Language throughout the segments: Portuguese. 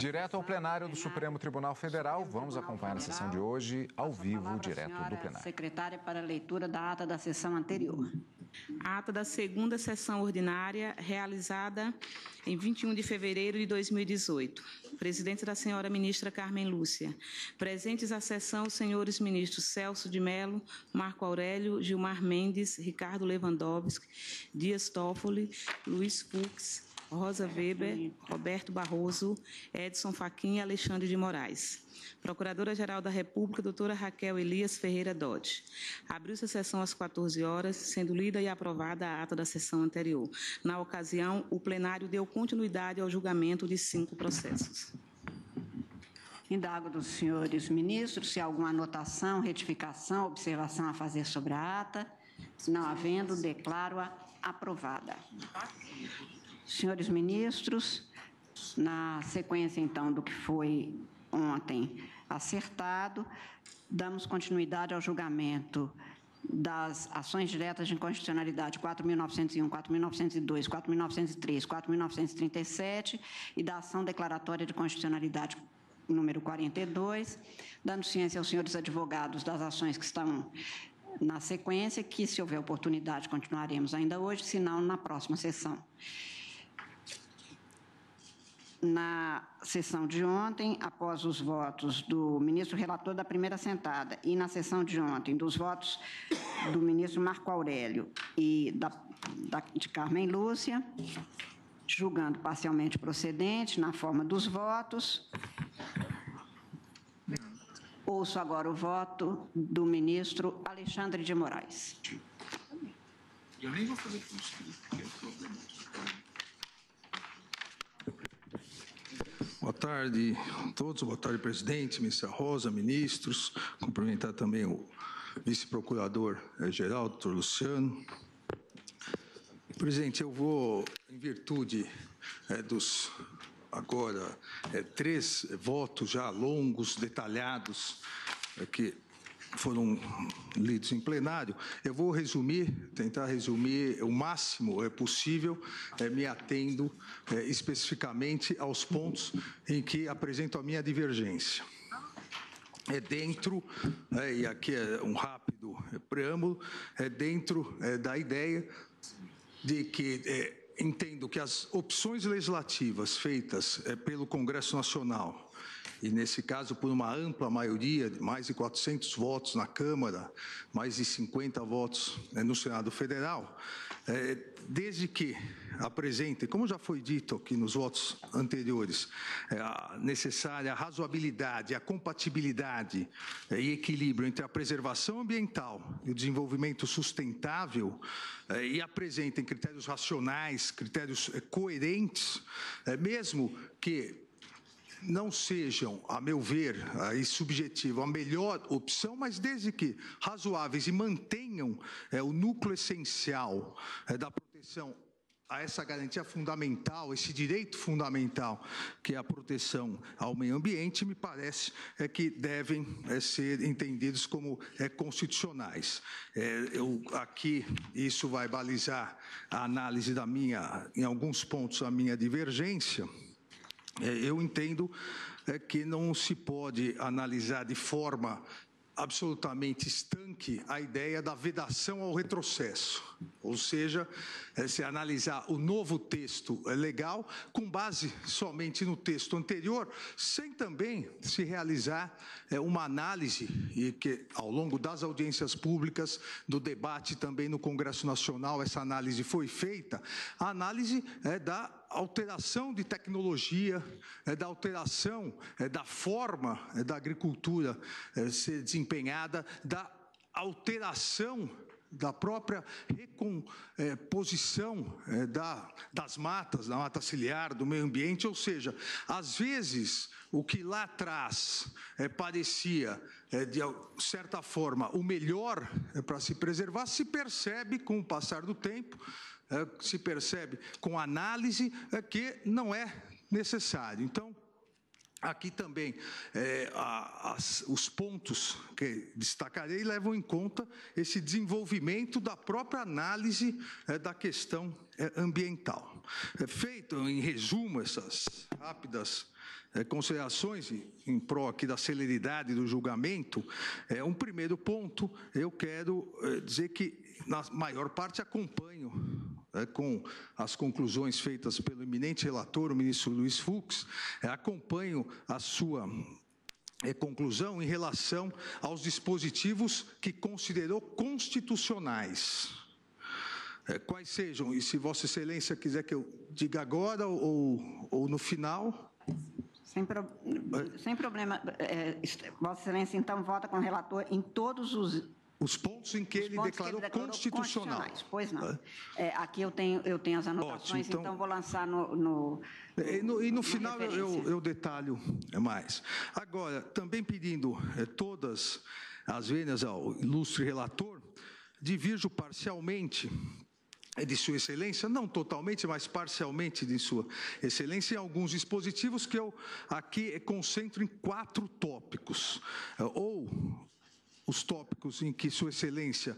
Direto ao plenário do Supremo Tribunal Federal, vamos acompanhar a sessão de hoje ao vivo, direto do plenário. Secretária, para a leitura da ata da sessão anterior. A ata da segunda sessão ordinária, realizada em 21 de fevereiro de 2018. Presidente da senhora ministra Carmen Lúcia. Presentes à sessão, os senhores ministros Celso de Mello, Marco Aurélio, Gilmar Mendes, Ricardo Lewandowski, Dias Toffoli, Luiz Fux, Rosa Weber, Roberto Barroso, Edson Fachin e Alexandre de Moraes. Procuradora-Geral da República, doutora Raquel Elias Ferreira Dodge. Abriu-se a sessão às 14 horas, sendo lida e aprovada a ata da sessão anterior. Na ocasião, o plenário deu continuidade ao julgamento de 5 processos. Indago dos senhores ministros se há alguma anotação, retificação, observação a fazer sobre a ata. Se não havendo, declaro-a aprovada. Senhores ministros, na sequência, então, do que foi ontem acertado, damos continuidade ao julgamento das ações diretas de inconstitucionalidade 4.901, 4.902, 4.903, 4.937 e da ação declaratória de constitucionalidade número 42, dando ciência aos senhores advogados das ações que estão na sequência, que, se houver oportunidade, continuaremos ainda hoje, se não, na próxima sessão. Na sessão de ontem, após os votos do ministro relator da primeira sentada e na sessão de ontem, dos votos do ministro Marco Aurélio e de Carmen Lúcia, julgando parcialmente procedente na forma dos votos, ouço agora o voto do ministro Alexandre de Moraes. Eu nem vou fazer por escrito, porque é problemático. Boa tarde a todos, boa tarde, presidente, ministra Rosa, ministros, cumprimentar também o vice-procurador-geral, doutor Luciano. Presidente, eu vou, em virtude dos, agora, 3 votos já longos, detalhados, que foram lidos em plenário, eu vou tentar resumir o máximo possível, me atendo especificamente aos pontos em que apresento a minha divergência. Dentro, e aqui é um rápido preâmbulo, dentro da ideia de que entendo que as opções legislativas feitas pelo Congresso Nacional, e nesse caso por uma ampla maioria, de mais de 400 votos na Câmara, mais de 50 votos no Senado Federal, desde que apresentem, como já foi dito aqui nos votos anteriores, a necessária razoabilidade, a compatibilidade e equilíbrio entre a preservação ambiental e o desenvolvimento sustentável, e apresentem critérios racionais, critérios coerentes, mesmo que não sejam, a meu ver, aí subjetivo, a melhor opção, mas desde que razoáveis e mantenham o núcleo essencial da proteção a essa garantia fundamental, esse direito fundamental, que é a proteção ao meio ambiente, me parece que devem ser entendidos como constitucionais. Aqui, isso vai balizar a análise da minha, em alguns pontos, a minha divergência. Eu entendo que não se pode analisar de forma absolutamente estanque a ideia da vedação ao retrocesso, ou seja, se analisar o novo texto legal com base somente no texto anterior, sem também se realizar uma análise, e que ao longo das audiências públicas, do debate também no Congresso Nacional, essa análise foi feita, a análise da alteração de tecnologia, da alteração da forma da agricultura ser desempenhada, da alteração da própria recomposição das matas, da mata ciliar, do meio ambiente, ou seja, às vezes o que lá atrás parecia, de certa forma, o melhor para se preservar, se percebe com o passar do tempo, se percebe com análise que não é necessário. Então, aqui também os pontos que destacarei levam em conta esse desenvolvimento da própria análise da questão ambiental. Feito em resumo essas rápidas considerações em prol aqui da celeridade do julgamento. Um primeiro ponto, eu quero dizer que, na maior parte, acompanho com as conclusões feitas pelo eminente relator, o ministro Luiz Fux, acompanho a sua conclusão em relação aos dispositivos que considerou constitucionais. Quais sejam, e se Vossa Excelência quiser que eu diga agora ou no final... Sem problema. Vossa Excelência, então, vota com o relator em todos os pontos em que ele declarou constitucionais. Pois não. Aqui eu tenho as anotações, ótimo, então vou lançar E no final eu detalho mais. Agora, também pedindo todas as vênias ao ilustre relator, divirjo parcialmente de Sua Excelência, não totalmente, mas parcialmente de Sua Excelência, em alguns dispositivos que eu aqui concentro em 4 tópicos. Ou os tópicos em que Sua Excelência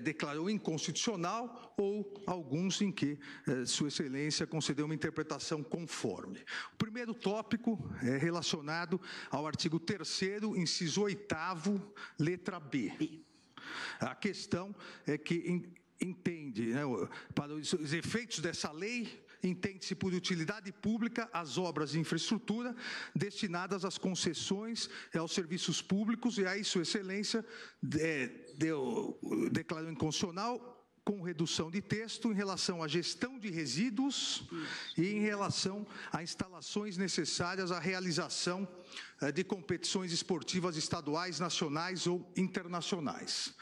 declarou inconstitucional, ou alguns em que Sua Excelência concedeu uma interpretação conforme. O primeiro tópico é relacionado ao artigo 3º, inciso 8º, letra B. A questão é que entende, né, para os efeitos dessa lei, entende-se por utilidade pública as obras de infraestrutura destinadas às concessões aos serviços públicos, e aí Sua Excelência declarou inconstitucional com redução de texto em relação à gestão de resíduos e em relação a instalações necessárias à realização de competições estaduais, nacionais ou internacionais.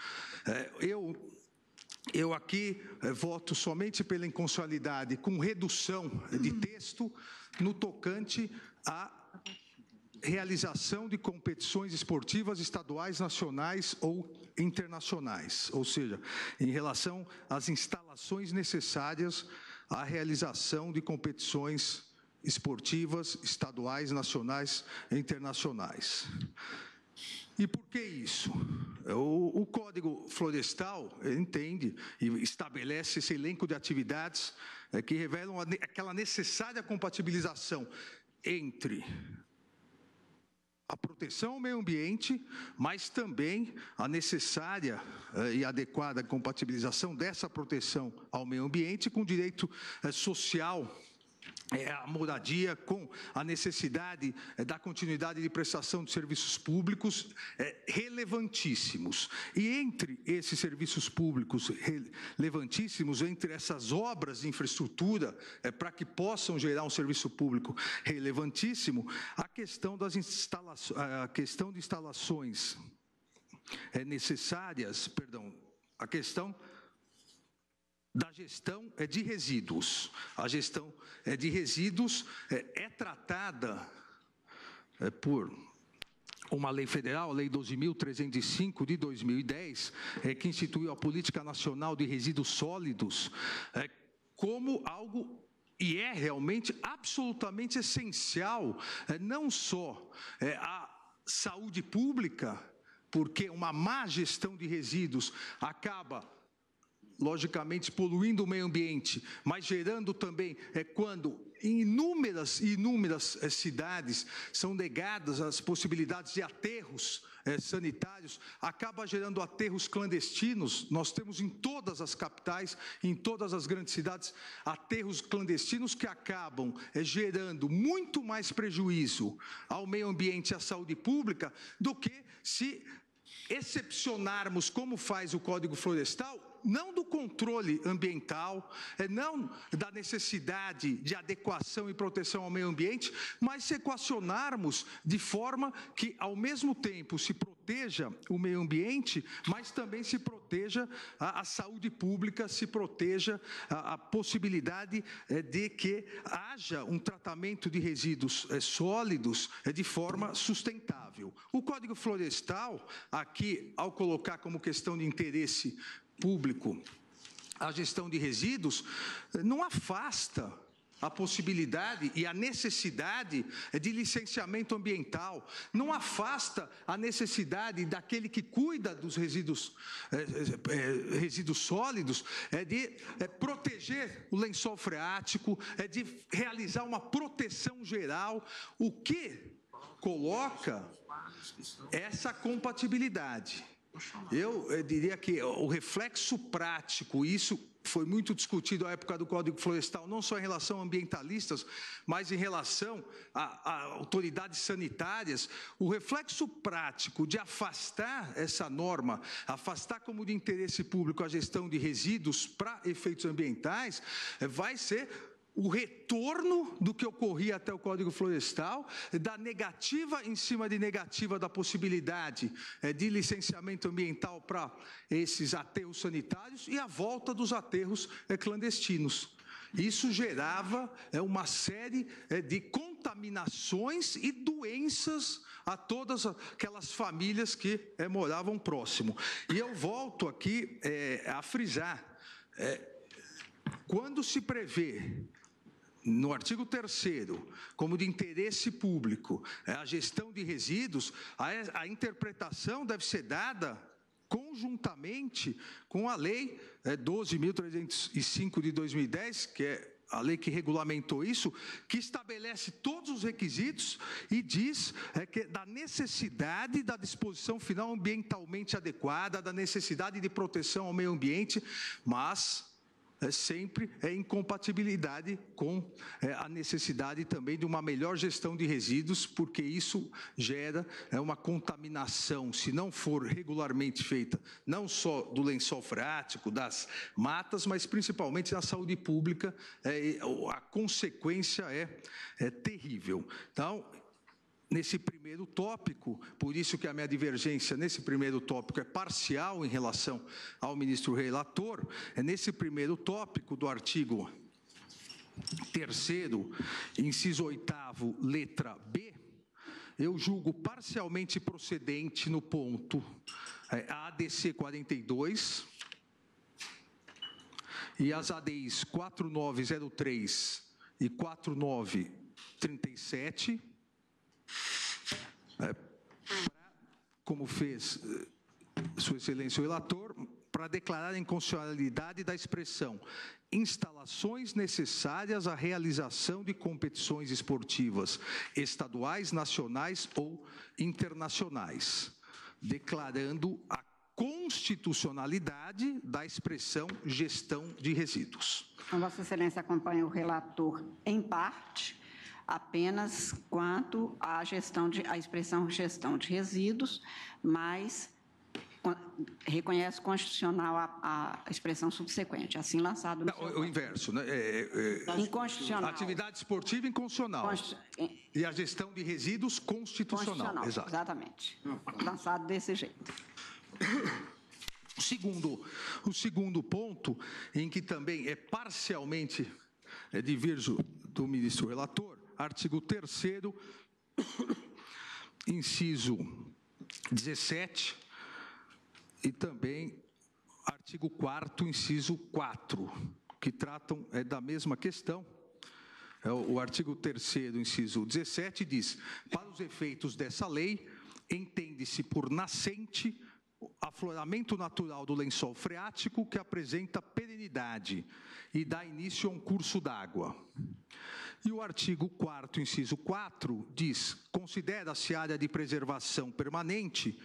Eu aqui voto somente pela inconstitucionalidade com redução de texto no tocante à realização de competições esportivas estaduais, nacionais ou internacionais, ou seja, em relação às instalações necessárias à realização de competições esportivas estaduais, nacionais e internacionais. E por que isso? O Código Florestal entende e estabelece esse elenco de atividades que revelam aquela necessária compatibilização entre a proteção ao meio ambiente, mas também a necessária e adequada compatibilização dessa proteção ao meio ambiente com o direito social, a moradia, com a necessidade da continuidade de prestação de serviços públicos relevantíssimos. E entre esses serviços públicos relevantíssimos, entre essas obras de infraestrutura, para que possam gerar um serviço público relevantíssimo, a questão de instalações necessárias, a questão da gestão de resíduos. A gestão de resíduos é tratada por uma lei federal, a Lei 12.305 de 2010, que instituiu a Política Nacional de Resíduos Sólidos, como algo, e é realmente absolutamente essencial, não só à saúde pública, porque uma má gestão de resíduos acaba logicamente poluindo o meio ambiente, mas gerando também, quando em inúmeras cidades são negadas as possibilidades de aterros sanitários, acaba gerando aterros clandestinos. Nós temos em todas as capitais, em todas as grandes cidades, aterros clandestinos que acabam gerando muito mais prejuízo ao meio ambiente e à saúde pública do que se excepcionarmos, como faz o Código Florestal, não do controle ambiental, não da necessidade de adequação e proteção ao meio ambiente, mas se equacionarmos de forma que, ao mesmo tempo, se proteja o meio ambiente, mas também se proteja a saúde pública, se proteja a possibilidade de que haja um tratamento de resíduos sólidos de forma sustentável. O Código Florestal, aqui, ao colocar como questão de interesse público a gestão de resíduos, não afasta a possibilidade e a necessidade de licenciamento ambiental, não afasta a necessidade daquele que cuida dos resíduos sólidos de proteger o lençol freático, de realizar uma proteção geral, o que coloca essa compatibilidade. Eu diria que o reflexo prático, isso foi muito discutido à época do Código Florestal, não só em relação a ambientalistas, mas em relação a autoridades sanitárias, o reflexo prático de afastar essa norma, afastar como de interesse público a gestão de resíduos para efeitos ambientais, vai ser o retorno do que ocorria até o Código Florestal, da negativa em cima de negativa da possibilidade de licenciamento ambiental para esses aterros sanitários e a volta dos aterros clandestinos. Isso gerava uma série de contaminações e doenças a todas aquelas famílias que moravam próximo. E eu volto aqui a frisar, quando se prevê no artigo 3º, como de interesse público, a gestão de resíduos, a interpretação deve ser dada conjuntamente com a Lei 12.305 de 2010, que é a lei que regulamentou isso, que estabelece todos os requisitos e diz que da necessidade da disposição final ambientalmente adequada, da necessidade de proteção ao meio ambiente, mas sempre em compatibilidade com a necessidade também de uma melhor gestão de resíduos, porque isso gera uma contaminação, se não for regularmente feita, não só do lençol freático, das matas, mas principalmente na saúde pública, a consequência é terrível. Então, nesse primeiro tópico, por isso que a minha divergência nesse primeiro tópico é parcial em relação ao ministro relator, nesse primeiro tópico do artigo 3º, inciso 8º, letra B, eu julgo parcialmente procedente no ponto ADC 42 e as ADIs 4903 e 4937, como fez Sua Excelência o relator, para declarar a inconstitucionalidade da expressão instalações necessárias à realização de competições esportivas estaduais, nacionais ou internacionais, declarando a constitucionalidade da expressão gestão de resíduos. Vossa Excelência acompanha o relator em parte, apenas quanto à a expressão gestão de resíduos, mas reconhece constitucional a expressão subsequente, assim lançado no o inverso, né? Inconstitucional. Atividade esportiva inconstitucional. E a gestão de resíduos constitucional. Exato. Exatamente. Lançado desse jeito. O segundo ponto, em que também parcialmente diverjo do ministro relator, artigo 3º, inciso 17, e também artigo 4º, inciso 4, que tratam da mesma questão. O artigo 3º, inciso 17, diz: para os efeitos dessa lei, entende-se por nascente afloramento natural do lençol freático que apresenta perenidade e dá início a um curso d'água. E o artigo 4º, inciso 4, diz: considera-se área de preservação permanente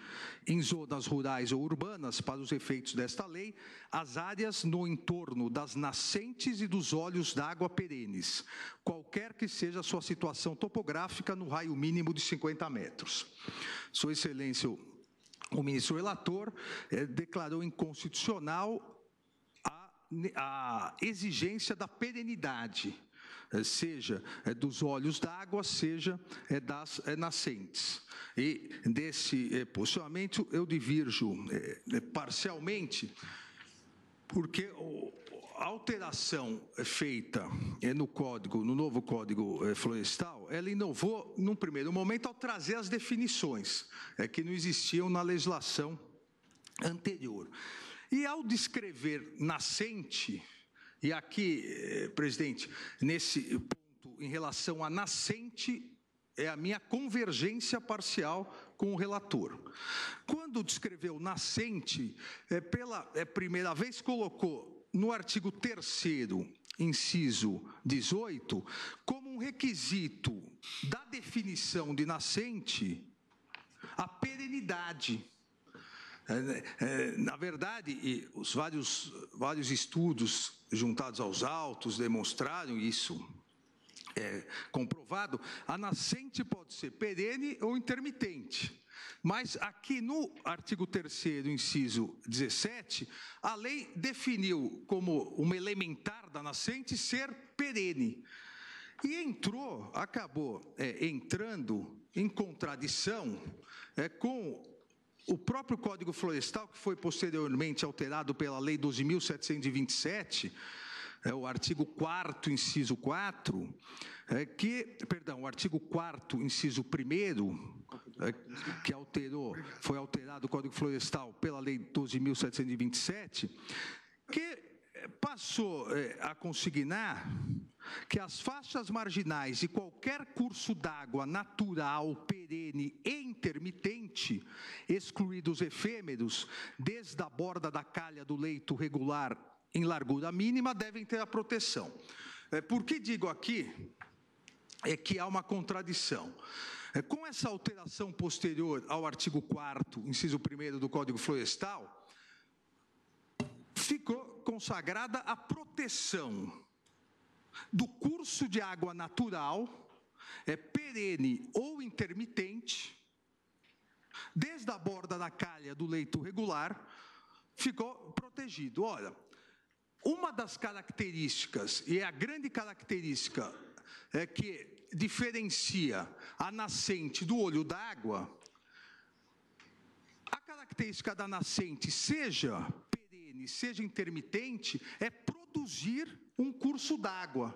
em zonas rurais ou urbanas, para os efeitos desta lei, as áreas no entorno das nascentes e dos olhos d'água perenes, qualquer que seja a sua situação topográfica, no raio mínimo de 50 metros. Sua Excelência, o ministro relator declarou inconstitucional a exigência da perenidade, seja dos olhos d'água, seja das nascentes. E desse posicionamento eu divirjo parcialmente, porque a alteração feita no novo Código Florestal, ela inovou, num primeiro momento, ao trazer as definições que não existiam na legislação anterior. E ao descrever nascente, E aqui, presidente, nesse ponto, em relação à nascente, é a minha convergência parcial com o relator. Quando descreveu nascente, pela primeira vez colocou no artigo 3º, inciso 18, como um requisito da definição de nascente, a perenidade. Na verdade, e os vários estudos juntados aos autos demonstraram isso, comprovado, a nascente pode ser perene ou intermitente. Mas aqui no artigo 3º, inciso 17, a lei definiu como uma elementar da nascente ser perene. E acabou entrando em contradição com o próprio Código Florestal, que foi posteriormente alterado pela Lei 12.727, o artigo 4º, inciso 4, o artigo 4º, inciso 1º, que foi alterado o Código Florestal pela Lei 12.727, que passou a consignar que as faixas marginais de qualquer curso d'água natural, perene e intermitente, excluídos efêmeros, desde a borda da calha do leito regular em largura mínima, devem ter a proteção. Por que digo aqui que há uma contradição? Com essa alteração posterior ao artigo 4º, inciso 1º do Código Florestal, ficou consagrada a proteção do curso de água natural, perene ou intermitente, desde a borda da calha do leito regular, ficou protegido. Ora, uma das características, e é a grande característica que diferencia a nascente do olho d'água, a característica da nascente, seja perene, seja intermitente, é produzir um curso d'água.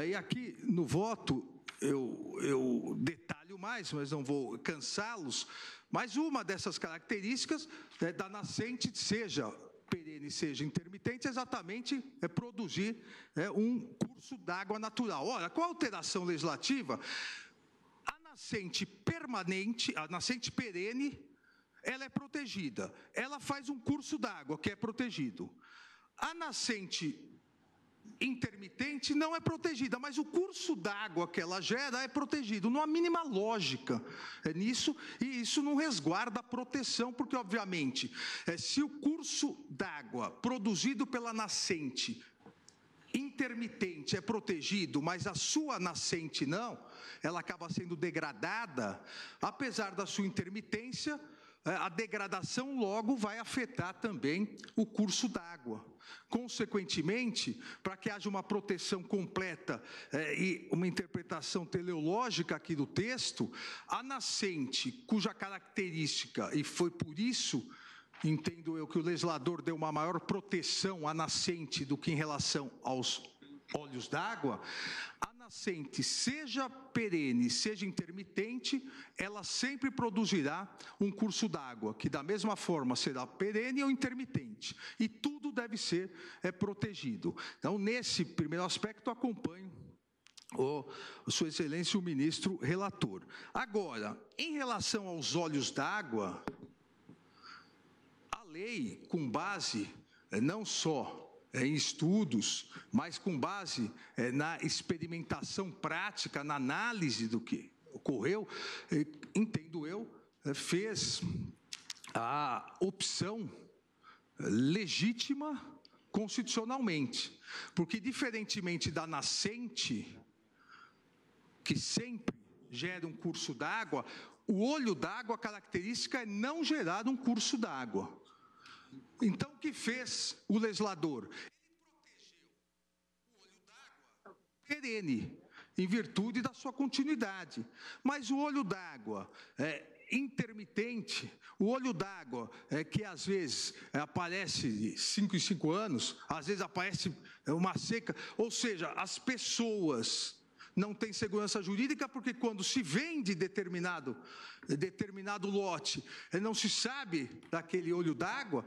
E aqui no voto eu detalho mais, mas não vou cansá-los, mas uma dessas características da nascente, seja perene, seja intermitente, exatamente produzir um curso d'água natural. Ora, com a alteração legislativa, a nascente permanente, a nascente perene, ela é protegida. Ela faz um curso d'água que é protegido. A nascente intermitente não é protegida, mas o curso d'água que ela gera é protegido. Não há mínima lógica nisso, e isso não resguarda a proteção, porque, obviamente, se o curso d'água produzido pela nascente intermitente é protegido, mas a sua nascente não, ela acaba sendo degradada, apesar da sua intermitência, a degradação logo vai afetar também o curso d'água. Consequentemente, para que haja uma proteção completa e uma interpretação teleológica aqui do texto, a nascente, cuja característica, e foi por isso, entendo eu, que o legislador deu uma maior proteção à nascente do que em relação aos olhos d'água, a nascente, seja perene, seja intermitente, ela sempre produzirá um curso d'água, que da mesma forma será perene ou intermitente. E tudo deve ser protegido. Então, nesse primeiro aspecto, acompanho Sua Excelência, o ministro relator. Agora, em relação aos olhos d'água, a lei, com base não só em estudos, mas com base na experimentação prática, na análise do que ocorreu, entendo eu, fez a opção legítima constitucionalmente, porque, diferentemente da nascente, que sempre gera um curso d'água, o olho d'água, a característica é não gerar um curso d'água. Então, o que fez o legislador? Ele protegeu o olho d'água perene, em virtude da sua continuidade. Mas o olho d'água intermitente, o olho d'água que às vezes aparece de 5 em 5 anos, às vezes aparece uma seca, ou seja, as pessoas não tem segurança jurídica, porque quando se vende determinado lote, não se sabe daquele olho d'água,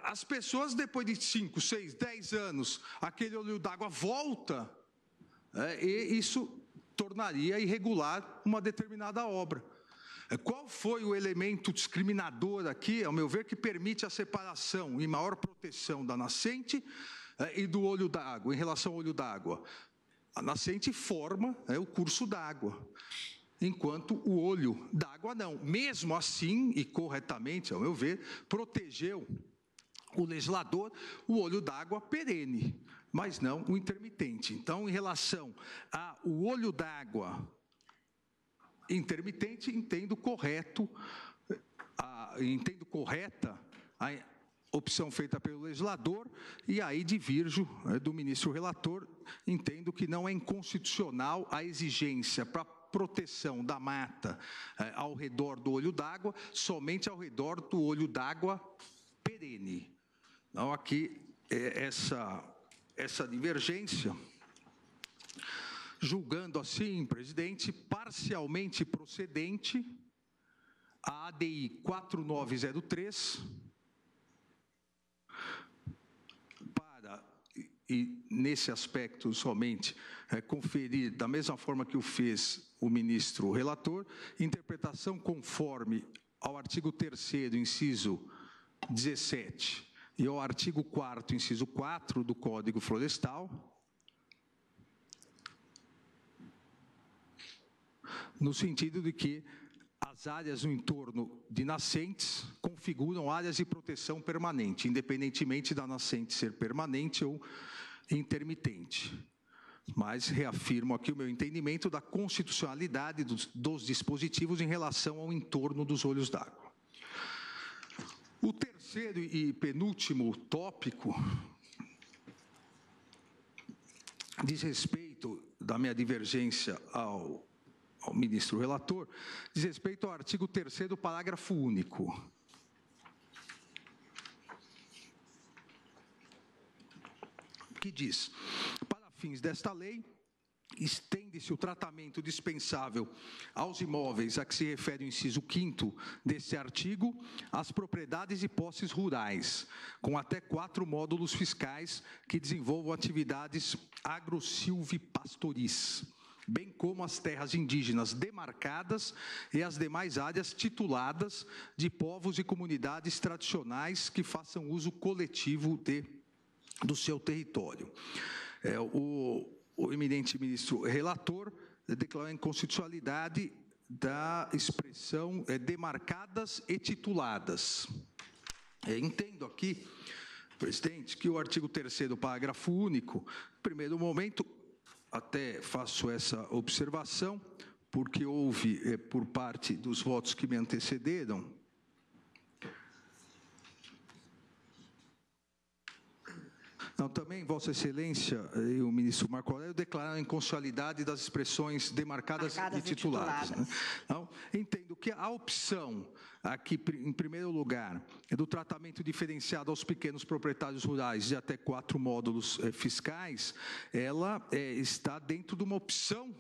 as pessoas, depois de 5, 6, 10 anos, aquele olho d'água volta, e isso tornaria irregular uma determinada obra. Qual foi o elemento discriminador aqui, ao meu ver, que permite a separação e maior proteção da nascente e do olho d'água, em relação ao olho d'água? A nascente forma o curso d'água, enquanto o olho d'água não. Mesmo assim, e corretamente, ao meu ver, protegeu o legislador o olho d'água perene, mas não o intermitente. Então, em relação ao olho d'água intermitente, entendo correta a opção feita pelo legislador, e aí divirjo do ministro relator, entendo que não é inconstitucional a exigência para proteção da mata ao redor do olho d'água, somente ao redor do olho d'água perene. Então, aqui, essa divergência, julgando assim, presidente, parcialmente procedente, a ADI 4903, e nesse aspecto somente, conferir, da mesma forma que o fez o ministro relator, interpretação conforme ao artigo 3º, inciso 17, e ao artigo 4º, inciso 4 do Código Florestal, no sentido de que as áreas no entorno de nascentes configuram áreas de proteção permanente, independentemente da nascente ser permanente ou intermitente. Mas reafirmo aqui o meu entendimento da constitucionalidade dos dispositivos em relação ao entorno dos olhos d'água. O terceiro e penúltimo tópico diz respeito da minha divergência ao ministro relator, diz respeito ao artigo 3º, parágrafo único. Que diz: para fins desta lei, estende-se o tratamento dispensável aos imóveis a que se refere o inciso 5º deste artigo, às propriedades e posses rurais, com até 4 módulos fiscais que desenvolvam atividades agro-silvipastoris, bem como as terras indígenas demarcadas e as demais áreas tituladas de povos e comunidades tradicionais que façam uso coletivo do seu território. O eminente ministro relator declarou a inconstitucionalidade da expressão demarcadas e tituladas. Entendo aqui, presidente, que o artigo 3º, parágrafo único, no primeiro momento, até faço essa observação, porque houve, por parte dos votos que me antecederam, também Vossa Excelência e o ministro Marco Aurélio declararam a inconstitucionalidade das expressões demarcadas e tituladas. Né? Então, entendo que a opção aqui, em primeiro lugar, do tratamento diferenciado aos pequenos proprietários rurais de até 4 módulos fiscais, ela está dentro de uma opção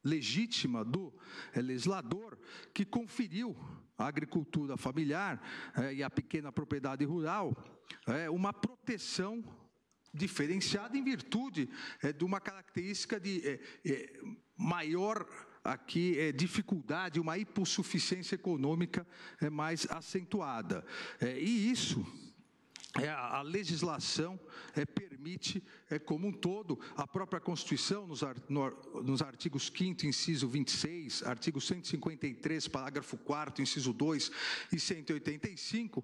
legítima do legislador que conferiu à agricultura familiar e à pequena propriedade rural uma proteção diferenciada em virtude de uma característica de maior aqui dificuldade, uma hipossuficiência econômica mais acentuada. E isso, a legislação permite, como um todo, a própria Constituição, nos artigos 5º, inciso 26, artigo 153, parágrafo 4º, inciso 2 e 185,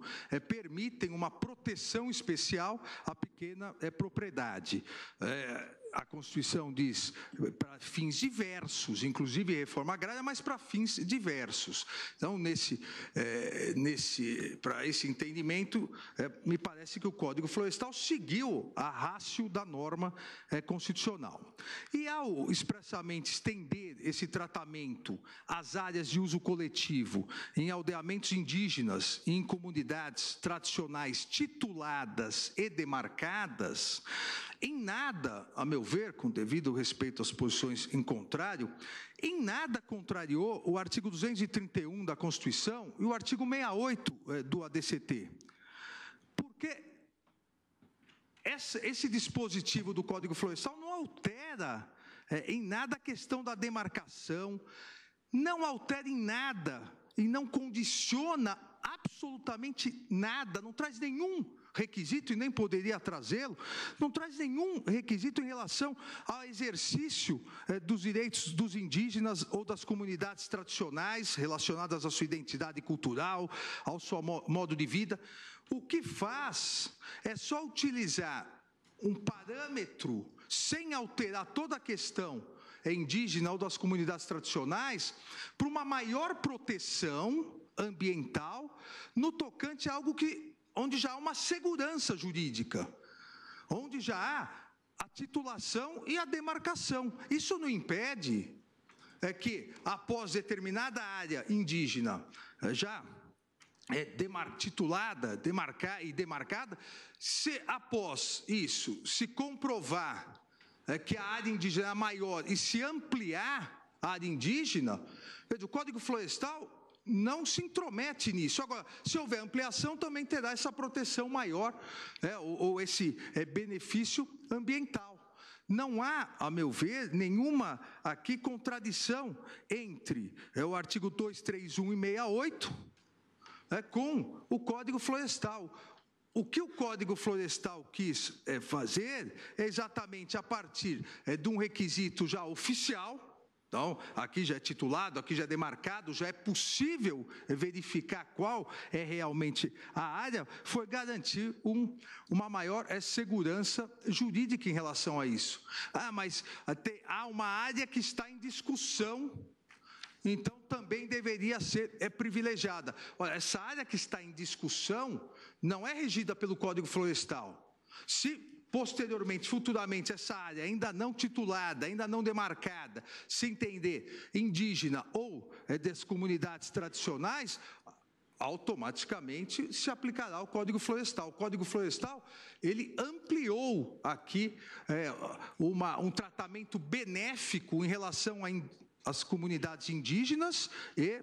permitem uma proteção especial à pequena propriedade. A Constituição diz para fins diversos, inclusive reforma agrária, mas para fins diversos. Então, para esse entendimento, me parece que o Código Florestal seguiu a rácio da norma constitucional. E ao expressamente estender esse tratamento às áreas de uso coletivo, em aldeamentos indígenas e em comunidades tradicionais tituladas e demarcadas, em nada, a meu ver, com devido respeito às posições em contrário, em nada contrariou o artigo 231 da Constituição e o artigo 68 do ADCT. Porque esse dispositivo do Código Florestal não altera em nada a questão da demarcação, não altera em nada e não condiciona absolutamente nada, não traz nenhum requisito, e nem poderia trazê-lo, não traz nenhum requisito em relação ao exercício dos direitos dos indígenas ou das comunidades tradicionais relacionadas à sua identidade cultural, ao seu modo de vida. O que faz é só utilizar um parâmetro sem alterar toda a questão indígena ou das comunidades tradicionais para uma maior proteção ambiental no tocante a algo onde já há uma segurança jurídica, onde já há a titulação e a demarcação. Isso não impede que, após determinada área indígena já titulada, demarcada, se após isso se comprovar que a área indígena é maior e se ampliar a área indígena, o Código Florestal não se intromete nisso. Agora, se houver ampliação, também terá essa proteção maior, ou esse benefício ambiental. Não há, a meu ver, nenhuma aqui contradição entre o artigo 231 e 68 com o Código Florestal. O que o Código Florestal quis fazer é exatamente a partir de um requisito já oficial. Então, aqui já é titulado, aqui já é demarcado, já é possível verificar qual é realmente a área, foi garantir uma maior segurança jurídica em relação a isso. Mas há uma área que está em discussão, então também deveria ser privilegiada. Olha, essa área que está em discussão não é regida pelo Código Florestal. Se posteriormente, futuramente, essa área ainda não titulada, ainda não demarcada, se entender indígena ou das comunidades tradicionais, automaticamente se aplicará o Código Florestal. O Código Florestal, ele ampliou aqui um tratamento benéfico em relação às comunidades indígenas e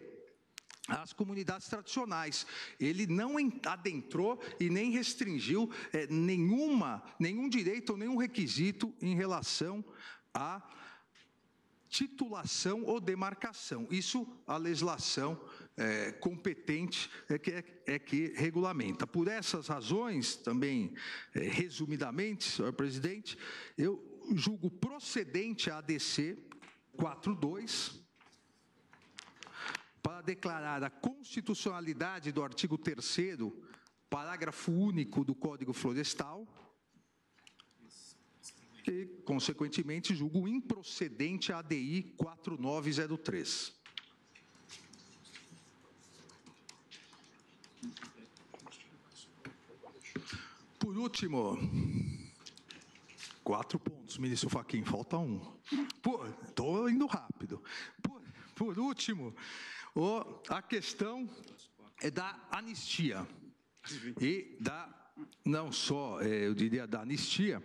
as comunidades tradicionais. Ele não adentrou e nem restringiu nenhum direito ou nenhum requisito em relação à titulação ou demarcação. Isso a legislação competente que regulamenta. Por essas razões, também resumidamente, senhor presidente, eu julgo procedente a ADC 42, para declarar a constitucionalidade do artigo 3º, parágrafo único do Código Florestal, e, consequentemente, julgo improcedente a ADI 4903. Por último, 4 pontos, ministro Fachin, falta um. Estou indo rápido. Por último, a questão da anistia e não só, eu diria, da anistia,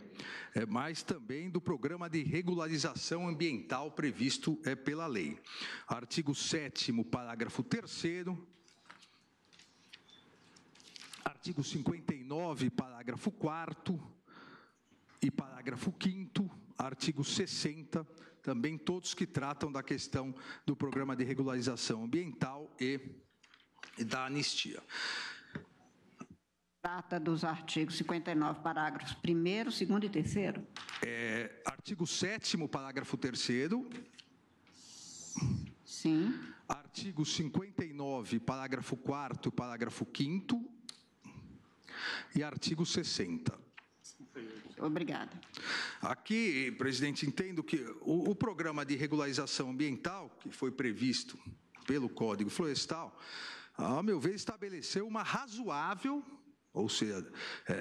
mas também do programa de regularização ambiental previsto pela lei. Artigo 7º, parágrafo 3º, artigo 59, parágrafo 4º e parágrafo 5º, artigo 60, também todos que tratam da questão do programa de regularização ambiental e da anistia. Trata dos artigos 59, parágrafos 1º, 2º e 3º? Artigo 7º, parágrafo 3º. Sim. Artigo 59, parágrafo 4º e parágrafo 5º. E artigo 60. Obrigada. Aqui, presidente, entendo que o programa de regularização ambiental, que foi previsto pelo Código Florestal, a meu ver, estabeleceu uma razoável, ou seja,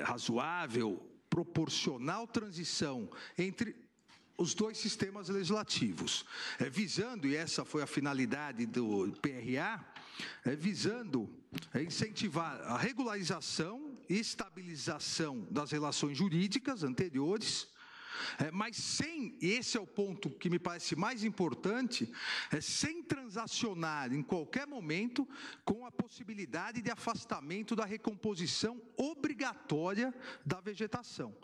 razoável, proporcional transição entre os dois sistemas legislativos, visando, e essa foi a finalidade do PRA, visando incentivar a regularização e estabilização das relações jurídicas anteriores, Mas sem, e esse é o ponto que me parece mais importante, sem transacionar em qualquer momento com a possibilidade de afastamento da recomposição obrigatória da vegetação,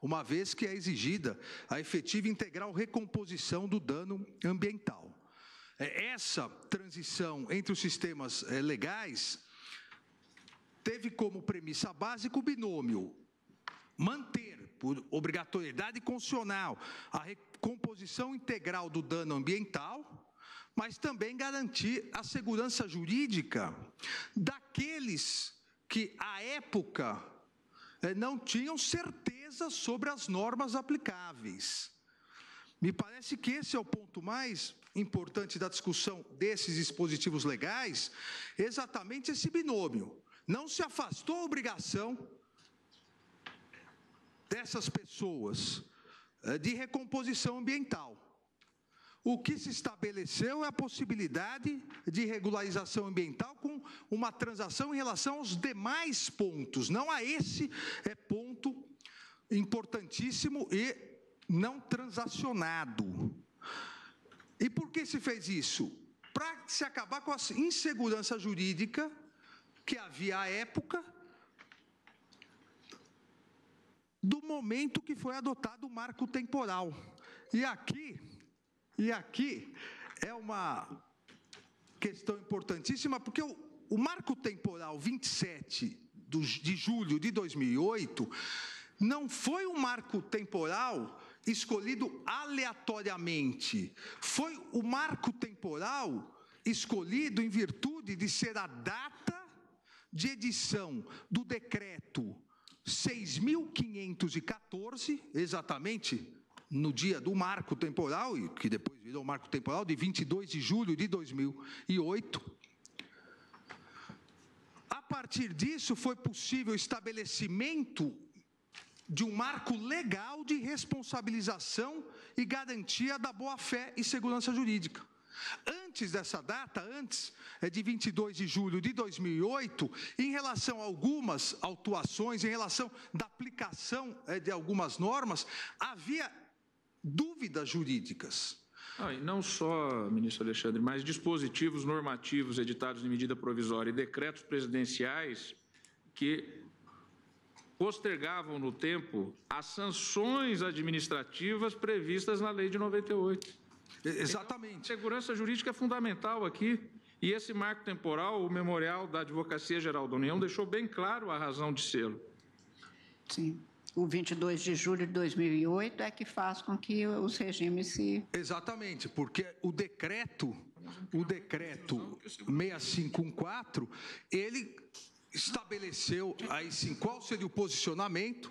uma vez que é exigida a efetiva e integral recomposição do dano ambiental. Essa transição entre os sistemas legais teve como premissa básica o binômio manter, por obrigatoriedade constitucional, a recomposição integral do dano ambiental, mas também garantir a segurança jurídica daqueles que, à época, não tinham certeza sobre as normas aplicáveis. Me parece que esse é o ponto mais importante da discussão desses dispositivos legais, exatamente esse binômio. Não se afastou a obrigação dessas pessoas de recomposição ambiental. O que se estabeleceu é a possibilidade de regularização ambiental com uma transação em relação aos demais pontos, não a esse ponto importantíssimo e não transacionado. E por que se fez isso? Para se acabar com a insegurança jurídica que havia à época do momento que foi adotado o marco temporal. E aqui é uma questão importantíssima, porque o marco temporal 27 de julho de 2008 não foi um marco temporal escolhido aleatoriamente, foi o marco temporal escolhido em virtude de ser a data de edição do decreto 6.514, exatamente no dia do marco temporal, e que depois virou marco temporal, de 22 de julho de 2008. A partir disso, foi possível o estabelecimento de um marco legal de responsabilização e garantia da boa-fé e segurança jurídica. Antes dessa data, antes de 22 de julho de 2008, em relação a algumas autuações, em relação da aplicação de algumas normas, havia dúvidas jurídicas. E não só, ministro Alexandre, mas dispositivos normativos editados em medida provisória e decretos presidenciais que postergavam no tempo as sanções administrativas previstas na lei de 98. Exatamente. Então, segurança jurídica é fundamental aqui, e esse marco temporal, o memorial da Advocacia Geral da União, deixou bem claro a razão de sê-lo. Sim. O 22 de julho de 2008 é que faz com que os regimes se... Exatamente, porque o decreto 6514, ele estabeleceu aí sim qual seria o posicionamento.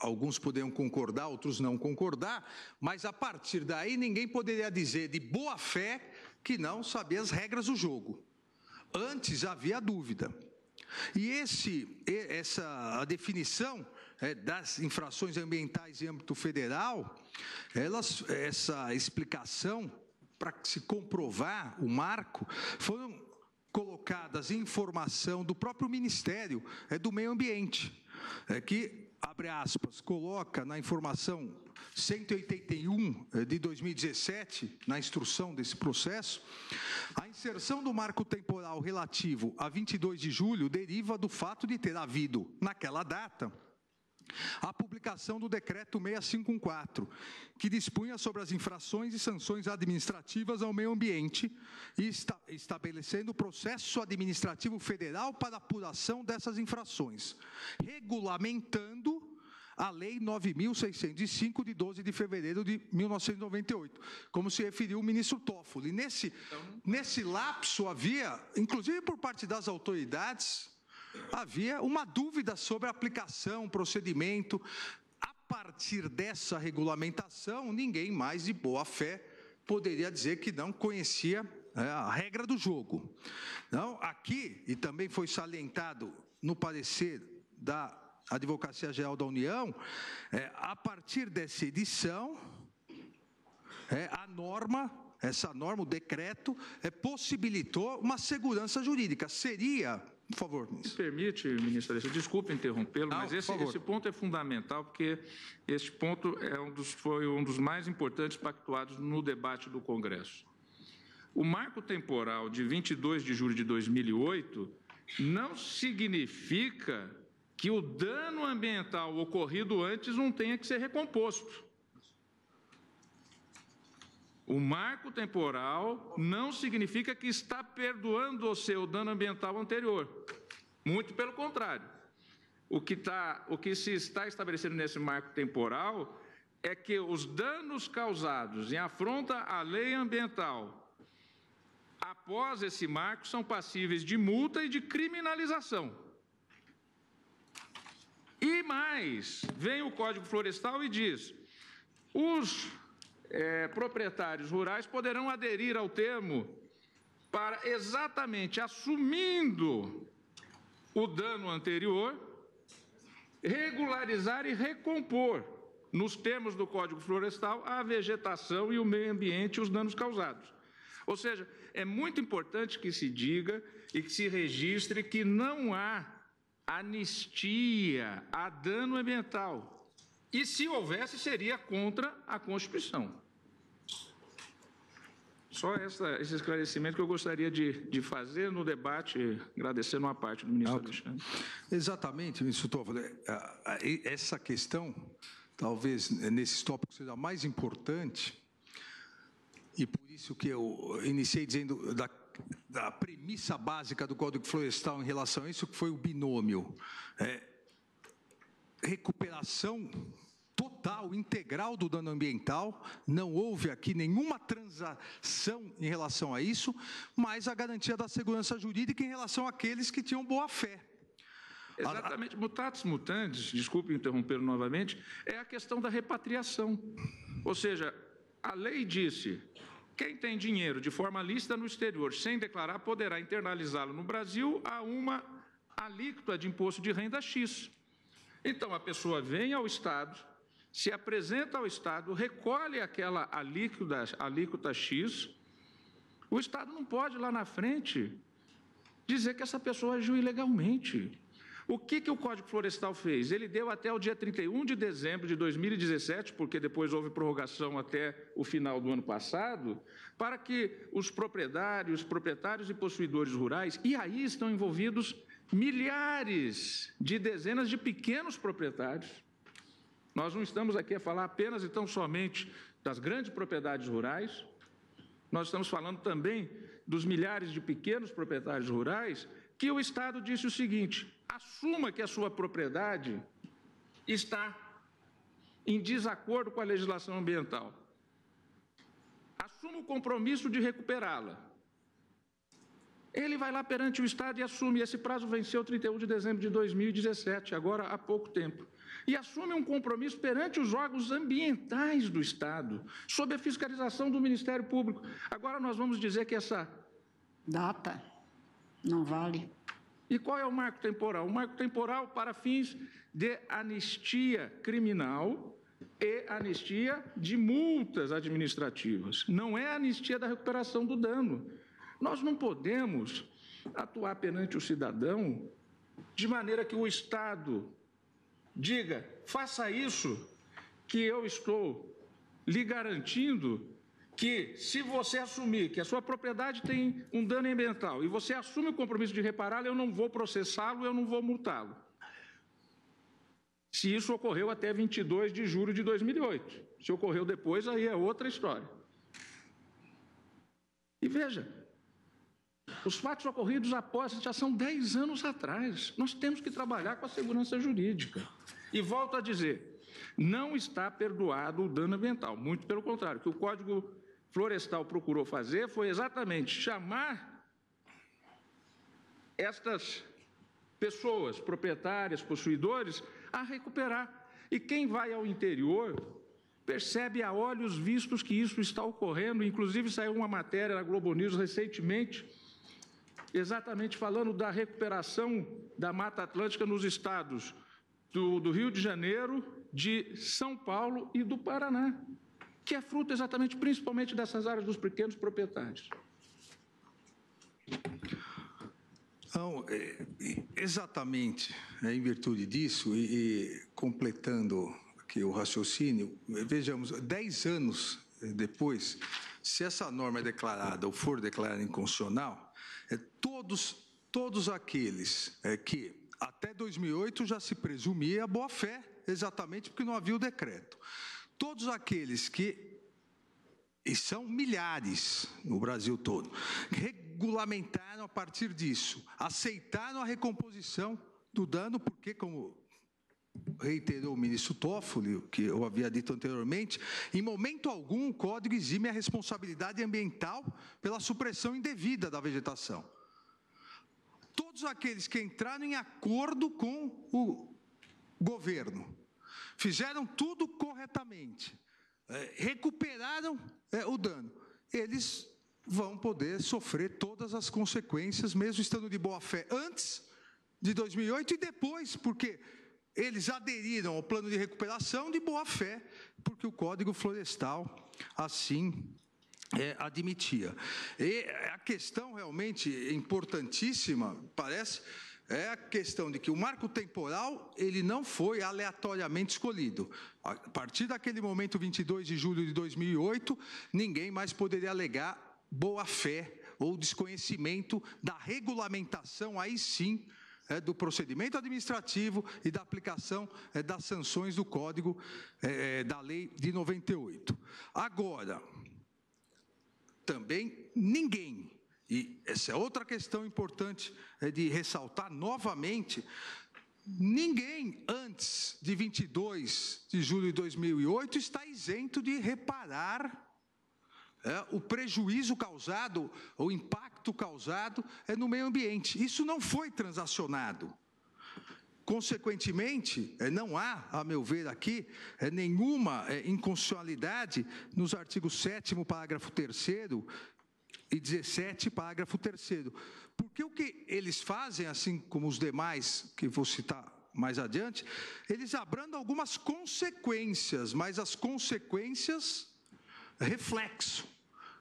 Alguns poderiam concordar, outros não concordar, mas a partir daí ninguém poderia dizer de boa fé que não sabia as regras do jogo. Antes havia dúvida. E a definição das infrações ambientais em âmbito federal, essa explicação para se comprovar o marco, foram colocadas em informação do próprio Ministério do Meio Ambiente, que, abre aspas, coloca na informação 181 de 2017, na instrução desse processo, a inserção do marco temporal relativo a 22 de julho deriva do fato de ter havido, naquela data, a publicação do decreto 6514, que dispunha sobre as infrações e sanções administrativas ao meio ambiente e estabelecendo o processo administrativo federal para apuração dessas infrações, regulamentando a Lei 9.605, de 12 de fevereiro de 1998, como se referiu o ministro Toffoli. Nesse lapso havia, inclusive por parte das autoridades, havia uma dúvida sobre a aplicação, procedimento. A partir dessa regulamentação, ninguém mais de boa fé poderia dizer que não conhecia a regra do jogo. Então, aqui, e também foi salientado no parecer da Advocacia Geral da União, a partir dessa edição, essa norma, o decreto, possibilitou uma segurança jurídica. Seria Por favor, ministro. Permite, ministro Alexandre, desculpe interrompê-lo, mas esse ponto é fundamental, porque este ponto foi um dos mais importantes pactuados no debate do Congresso. O marco temporal de 22 de julho de 2008 não significa que o dano ambiental ocorrido antes não tenha que ser recomposto. O marco temporal não significa que está perdoando o seu dano ambiental anterior. Muito pelo contrário. O que se está estabelecendo nesse marco temporal é que os danos causados em afronta à lei ambiental após esse marco são passíveis de multa e de criminalização. E mais, vem o Código Florestal e diz: os proprietários rurais poderão aderir ao termo para exatamente assumindo o dano anterior, regularizar e recompor, nos termos do Código Florestal, a vegetação e o meio ambiente e os danos causados. Ou seja, é muito importante que se diga e que se registre que não há anistia a dano ambiental. E, se houvesse, seria contra a Constituição. Só esse esclarecimento que eu gostaria de fazer no debate, agradecendo a parte do ministro Alexandre. Exatamente, ministro Toffoli. Essa questão, talvez nesses tópicos seja a mais importante, e por isso que eu iniciei dizendo da premissa básica do Código Florestal em relação a isso, que foi o binômio. Recuperação total, integral do dano ambiental, não houve aqui nenhuma transação em relação a isso, mas a garantia da segurança jurídica em relação àqueles que tinham boa-fé. Exatamente. Mutatis mutandis, desculpe interrompê-lo novamente, é a questão da repatriação. Ou seja, a lei disse: quem tem dinheiro de forma lícita no exterior sem declarar poderá internalizá-lo no Brasil a uma alíquota de imposto de renda X. Então, a pessoa vem ao Estado, se apresenta ao Estado, recolhe aquela alíquota X, o Estado não pode, lá na frente, dizer que essa pessoa agiu ilegalmente. O que o Código Florestal fez? Ele deu até o dia 31 de dezembro de 2017, porque depois houve prorrogação até o final do ano passado, para que os proprietários e possuidores rurais, e aí estão envolvidos milhares de dezenas de pequenos proprietários. Nós não estamos aqui a falar apenas e tão somente das grandes propriedades rurais, nós estamos falando também dos milhares de pequenos proprietários rurais, que o Estado disse o seguinte: assuma que a sua propriedade está em desacordo com a legislação ambiental. Assuma o compromisso de recuperá-la. Ele vai lá perante o Estado e assume. Esse prazo venceu 31 de dezembro de 2017, agora há pouco tempo. E assume um compromisso perante os órgãos ambientais do Estado, sob a fiscalização do Ministério Público. Agora nós vamos dizer que essa data não vale. E qual é o marco temporal? O marco temporal para fins de anistia criminal e anistia de multas administrativas. Não é a anistia da recuperação do dano. Nós não podemos atuar perante o cidadão de maneira que o Estado diga: faça isso, que eu estou lhe garantindo que, se você assumir que a sua propriedade tem um dano ambiental e você assume o compromisso de repará-lo, eu não vou processá-lo, eu não vou multá-lo. Se isso ocorreu até 22 de julho de 2008. Se ocorreu depois, aí é outra história. E veja, os fatos ocorridos após já são 10 anos atrás. Nós temos que trabalhar com a segurança jurídica. E volto a dizer, não está perdoado o dano ambiental. Muito pelo contrário, o que o Código Florestal procurou fazer foi exatamente chamar estas pessoas, proprietárias, possuidores, a recuperar. E quem vai ao interior percebe a olhos vistos que isso está ocorrendo. Inclusive saiu uma matéria na Globo News recentemente, exatamente falando da recuperação da Mata Atlântica nos estados do Rio de Janeiro, de São Paulo e do Paraná, que é fruto exatamente, principalmente dessas áreas dos pequenos proprietários. Não, exatamente, em virtude disso, e completando aqui o raciocínio, vejamos, 10 anos depois, se essa norma é declarada ou for declarada inconstitucional, todos aqueles que até 2008 já se presumia boa-fé, exatamente porque não havia o decreto. Todos aqueles que, e são milhares no Brasil todo, regulamentaram a partir disso, aceitaram a recomposição do dano, porque, como reiterou o ministro Toffoli, que eu havia dito anteriormente, em momento algum o Código exime a responsabilidade ambiental pela supressão indevida da vegetação. Todos aqueles que entraram em acordo com o governo, fizeram tudo corretamente, recuperaram o dano, eles vão poder sofrer todas as consequências, mesmo estando de boa-fé antes de 2008 e depois, porque eles aderiram ao plano de recuperação de boa-fé, porque o Código Florestal assim admitia. E a questão realmente importantíssima, parece, é a questão de que o marco temporal ele não foi aleatoriamente escolhido. A partir daquele momento, 22 de julho de 2008, ninguém mais poderia alegar boa-fé ou desconhecimento da regulamentação, aí sim, do procedimento administrativo e da aplicação das sanções do Código da Lei de 98. Agora, também ninguém, e essa é outra questão importante de ressaltar novamente, ninguém antes de 22 de julho de 2008 está isento de reparar o prejuízo causado, o impacto causado no meio ambiente. Isso não foi transacionado. Consequentemente, não há, a meu ver aqui, nenhuma inconstitucionalidade nos artigos 7º, parágrafo 3º e 17, parágrafo 3º. Porque o que eles fazem, assim como os demais, que vou citar mais adiante, eles abrandam algumas consequências, mas as consequências reflexo,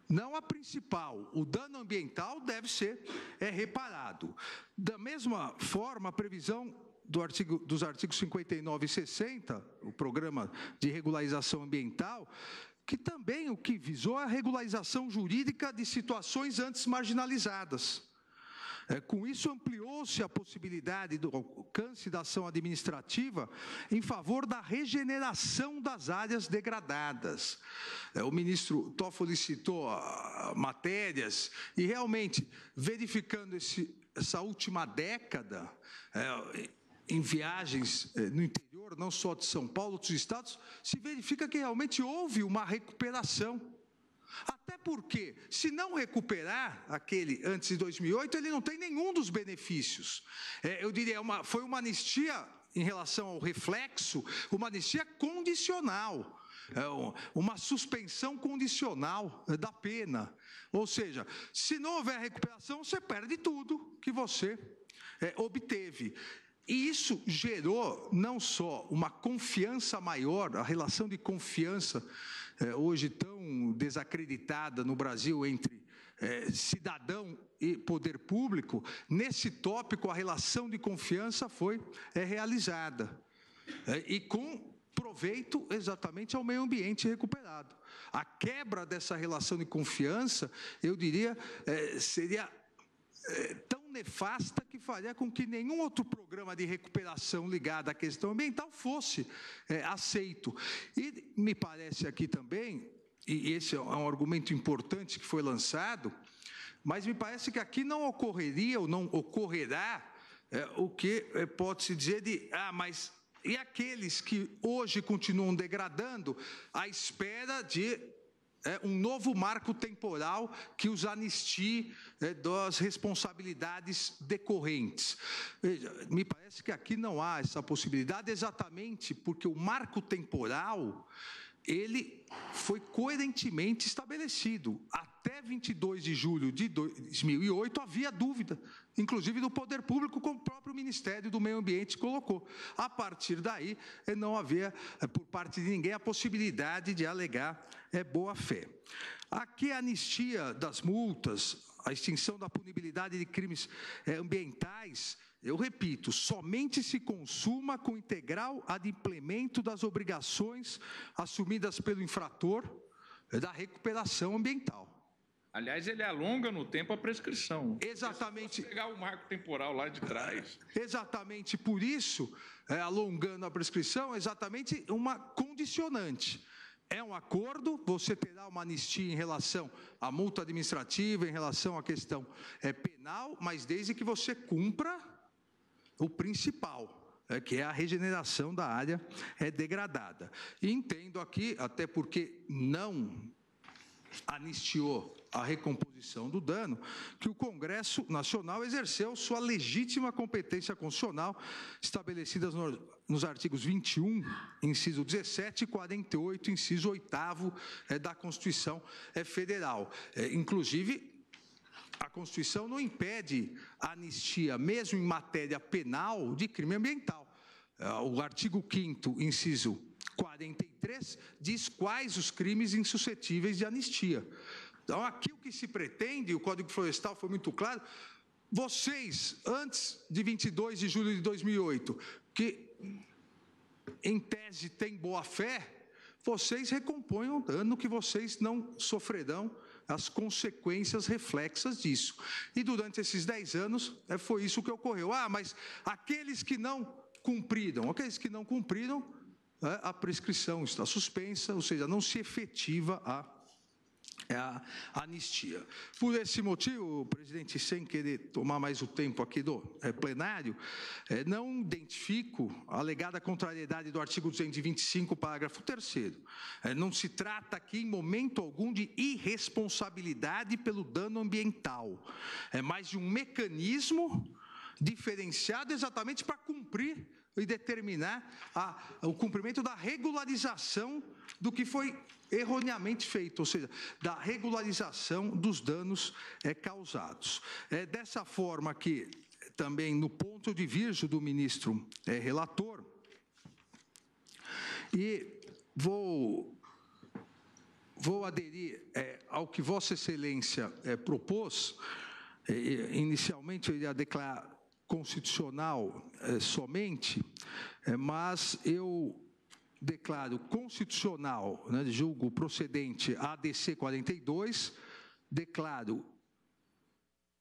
não a principal. O dano ambiental deve ser reparado. Da mesma forma, a previsão dos artigos 59 e 60, o Programa de Regularização Ambiental, que também o que visou é a regularização jurídica de situações antes marginalizadas. Com isso, ampliou-se a possibilidade do alcance da ação administrativa em favor da regeneração das áreas degradadas. O ministro Toffoli citou matérias e, realmente, verificando essa última década, em viagens no interior, não só de São Paulo, outros estados, se verifica que realmente houve uma recuperação. Até porque, se não recuperar aquele antes de 2008, ele não tem nenhum dos benefícios. Eu diria, foi uma anistia em relação ao reflexo, uma anistia condicional, uma suspensão condicional da pena. Ou seja, se não houver recuperação, você perde tudo que você obteve. E isso gerou não só uma confiança maior, a relação de confiança hoje tão desacreditada no Brasil entre cidadão e poder público, nesse tópico a relação de confiança foi realizada. E com proveito exatamente ao meio ambiente recuperado. A quebra dessa relação de confiança, eu diria, seria tão nefasta que faria com que nenhum outro programa de recuperação ligado à questão ambiental fosse aceito. E me parece aqui também, e esse é um argumento importante que foi lançado, mas me parece que aqui não ocorreria ou não ocorrerá o que pode-se dizer de, mas e aqueles que hoje continuam degradando à espera de um novo marco temporal que os anistie das responsabilidades decorrentes. Veja, me parece que aqui não há essa possibilidade, exatamente porque o marco temporal, ele foi coerentemente estabelecido. Até 22 de julho de 2008 havia dúvida, inclusive do poder público, como o próprio Ministério do Meio Ambiente colocou. A partir daí, não havia, por parte de ninguém, a possibilidade de alegar boa-fé. Aqui a anistia das multas, a extinção da punibilidade de crimes ambientais, eu repito, somente se consuma com integral adimplemento das obrigações assumidas pelo infrator da recuperação ambiental. Aliás, ele alonga no tempo a prescrição. Exatamente. Pegar o marco temporal lá de trás. Exatamente por isso, alongando a prescrição, é exatamente uma condicionante. É um acordo, você terá uma anistia em relação à multa administrativa, em relação à questão penal, mas desde que você cumpra o principal, que é a regeneração da área degradada. E entendo aqui, até porque não anistiou a recomposição do dano, que o Congresso Nacional exerceu sua legítima competência constitucional, estabelecidas nos artigos 21, inciso 17 e 48, inciso 8º da Constituição Federal. Inclusive, a Constituição não impede a anistia, mesmo em matéria penal, de crime ambiental. O artigo 5º, inciso 43, diz quais os crimes insuscetíveis de anistia. Então, aqui o que se pretende, o Código Florestal foi muito claro, vocês, antes de 22 de julho de 2008, que em tese têm boa-fé, vocês recompõem o dano que vocês não sofrerão as consequências reflexas disso. E durante esses 10 anos, foi isso que ocorreu. Mas aqueles que não cumpriram, a prescrição está suspensa, ou seja, não se efetiva a anistia. Por esse motivo, presidente, sem querer tomar mais o tempo aqui do plenário, não identifico a alegada contrariedade do artigo 225, parágrafo 3º. Não se trata aqui, em momento algum, de irresponsabilidade pelo dano ambiental. É mais de um mecanismo diferenciado exatamente para cumprir e determinar o cumprimento da regularização do que foi erroneamente feito, ou seja, da regularização dos danos causados. Dessa forma que, também no ponto de vista do ministro relator, e vou aderir ao que Vossa Excelência propôs. Inicialmente eu iria declarar constitucional somente, mas eu declaro constitucional, julgo procedente a ADC 42, declaro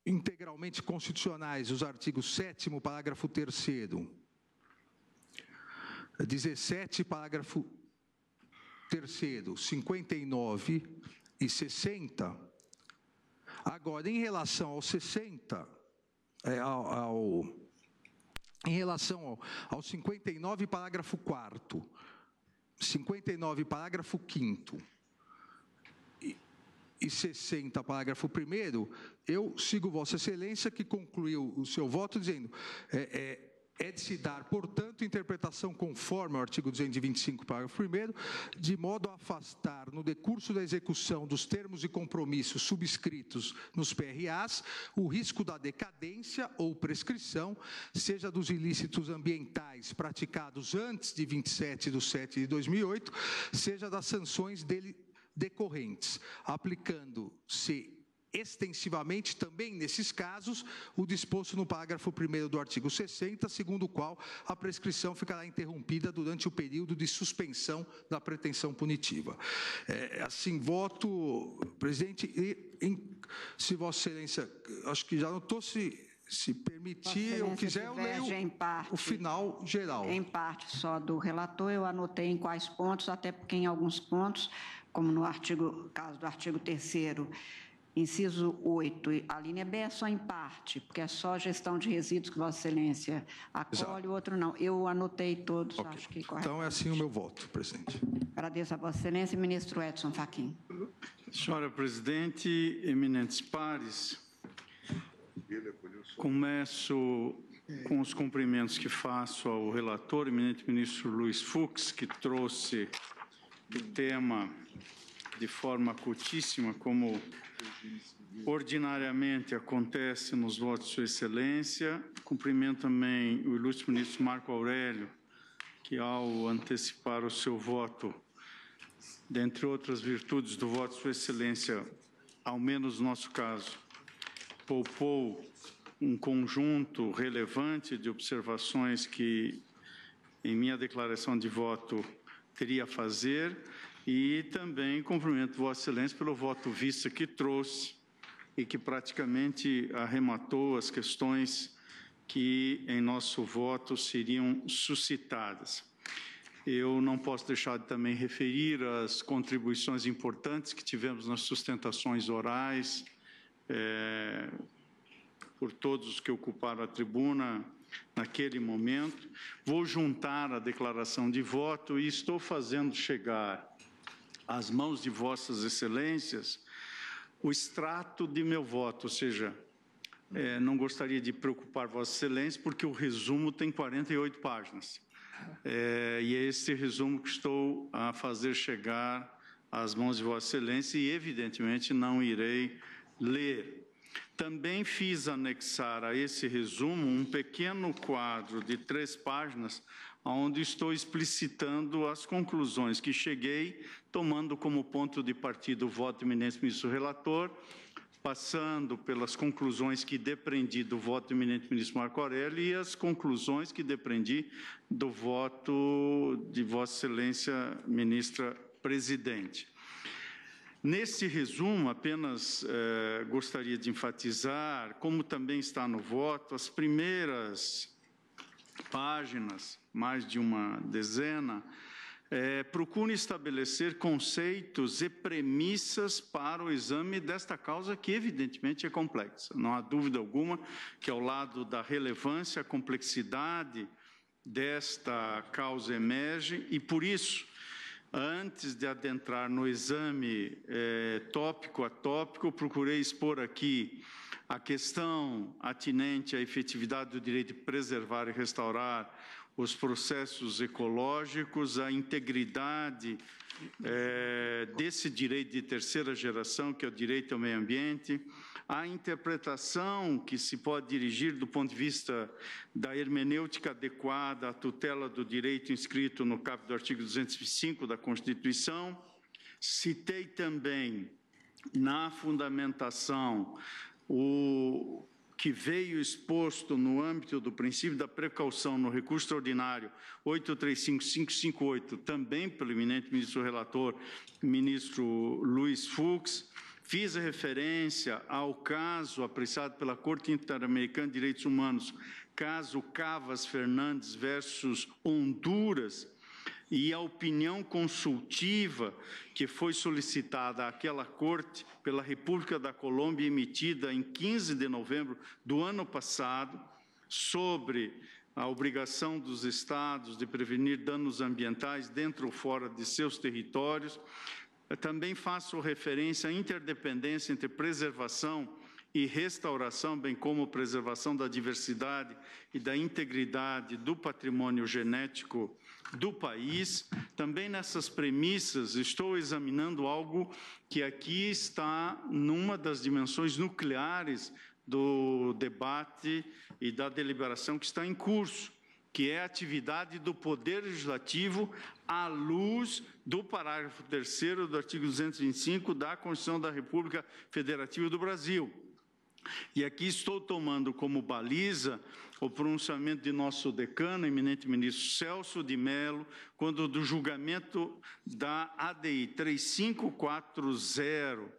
integralmente constitucionais os artigos 7º, parágrafo 3º, 17, parágrafo 3º, 59 e 60. Agora, em relação ao 60, em relação ao 59, parágrafo 4º, 59, parágrafo 5º e 60, parágrafo 1º, eu sigo Vossa Excelência, que concluiu o seu voto dizendo é de se dar, portanto, interpretação conforme ao artigo 225, parágrafo 1º, de modo a afastar, no decurso da execução dos termos e compromissos subscritos nos PRAs, o risco da decadência ou prescrição, seja dos ilícitos ambientais praticados antes de 27/7 de 2008, seja das sanções dele decorrentes, aplicando-se extensivamente também nesses casos o disposto no parágrafo 1º do artigo 60, segundo o qual a prescrição ficará interrompida durante o período de suspensão da pretensão punitiva. Assim, voto, presidente, e se Vossa Excelência, acho que já notou, se permitir, ou quiser, eu leio o final geral. Em parte só do relator, eu anotei em quais pontos, até porque em alguns pontos, como no caso do artigo 3º, inciso 8, a linha B é só em parte, porque é só gestão de resíduos que Vossa Excelência acolhe, o outro não. Eu anotei todos, okay. Acho que correto. Então é assim o meu voto, presidente. Agradeço a Vossa Excelência, ministro Edson Fachin. Senhora presidente, eminentes pares, começo com os cumprimentos que faço ao relator, eminente ministro Luiz Fux, que trouxe o tema de forma acutíssima, como ordinariamente acontece nos votos de Sua Excelência. Cumprimento também o ilustre ministro Marco Aurélio, que ao antecipar o seu voto, dentre outras virtudes do voto de Sua Excelência, ao menos no nosso caso, poupou um conjunto relevante de observações que, em minha declaração de voto, teria a fazer, e também cumprimento Vossa Excelência pelo voto vista que trouxe e que praticamente arrematou as questões que, em nosso voto, seriam suscitadas. Eu não posso deixar de também referir as contribuições importantes que tivemos nas sustentações orais, por todos os que ocuparam a tribuna naquele momento. Vou juntar a declaração de voto e estou fazendo chegar às mãos de Vossas Excelências o extrato de meu voto, ou seja, não gostaria de preocupar Vossa Excelência, porque o resumo tem 48 páginas. E é esse resumo que estou a fazer chegar às mãos de Vossa Excelência e, evidentemente, não irei ler. Também fiz anexar a esse resumo um pequeno quadro de 3 páginas, onde estou explicitando as conclusões que cheguei, tomando como ponto de partida o voto do eminente ministro relator, passando pelas conclusões que depreendi do voto do eminente ministro Marco Aurélio e as conclusões que depreendi do voto de Vossa Excelência, ministra presidente. Nesse resumo, apenas gostaria de enfatizar, como também está no voto, as primeiras páginas, mais de uma dezena, procure estabelecer conceitos e premissas para o exame desta causa, que evidentemente é complexa. Não há dúvida alguma que, ao lado da relevância, a complexidade desta causa emerge, e por isso, antes de adentrar no exame tópico a tópico, procurei expor aqui a questão atinente à efetividade do direito de preservar e restaurar os processos ecológicos, a integridade desse direito de terceira geração, que é o direito ao meio ambiente, a interpretação que se pode dirigir do ponto de vista da hermenêutica adequada à tutela do direito inscrito no caput do artigo 205 da Constituição. Citei também na fundamentação o que veio exposto no âmbito do princípio da precaução no recurso extraordinário 835558, também pelo eminente ministro relator, ministro Luiz Fux. Fiz referência ao caso apreciado pela Corte Interamericana de Direitos Humanos, caso Cavas Fernandes versus Honduras, e a opinião consultiva que foi solicitada àquela Corte pela República da Colômbia, emitida em 15 de novembro do ano passado, sobre a obrigação dos Estados de prevenir danos ambientais dentro ou fora de seus territórios. Eu também faço referência à interdependência entre preservação e restauração, bem como preservação da diversidade e da integridade do patrimônio genético do país. Também nessas premissas estou examinando algo que aqui está numa das dimensões nucleares do debate e da deliberação que está em curso, que é a atividade do Poder Legislativo à luz do parágrafo 3º do artigo 225 da Constituição da República Federativa do Brasil. E aqui estou tomando como baliza o pronunciamento de nosso decano, eminente ministro Celso de Mello, quando do julgamento da ADI 3540,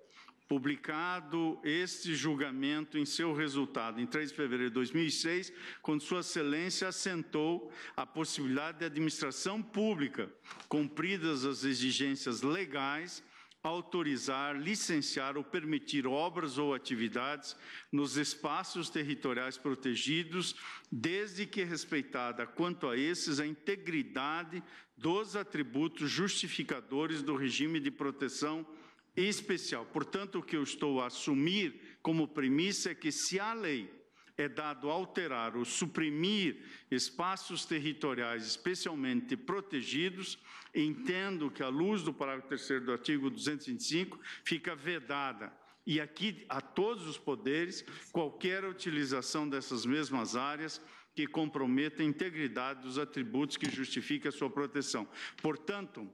publicado este julgamento em seu resultado, em 3 de fevereiro de 2006, quando Sua Excelência assentou a possibilidade de administração pública, cumpridas as exigências legais, autorizar, licenciar ou permitir obras ou atividades nos espaços territoriais protegidos, desde que respeitada, quanto a esses, a integridade dos atributos justificadores do regime de proteção especial. Portanto, o que eu estou a assumir como premissa é que, se a lei é dado alterar ou suprimir espaços territoriais especialmente protegidos, entendo que, à luz do parágrafo 3º do artigo 225, fica vedada, e aqui a todos os poderes, qualquer utilização dessas mesmas áreas que comprometa a integridade dos atributos que justificam a sua proteção. Portanto,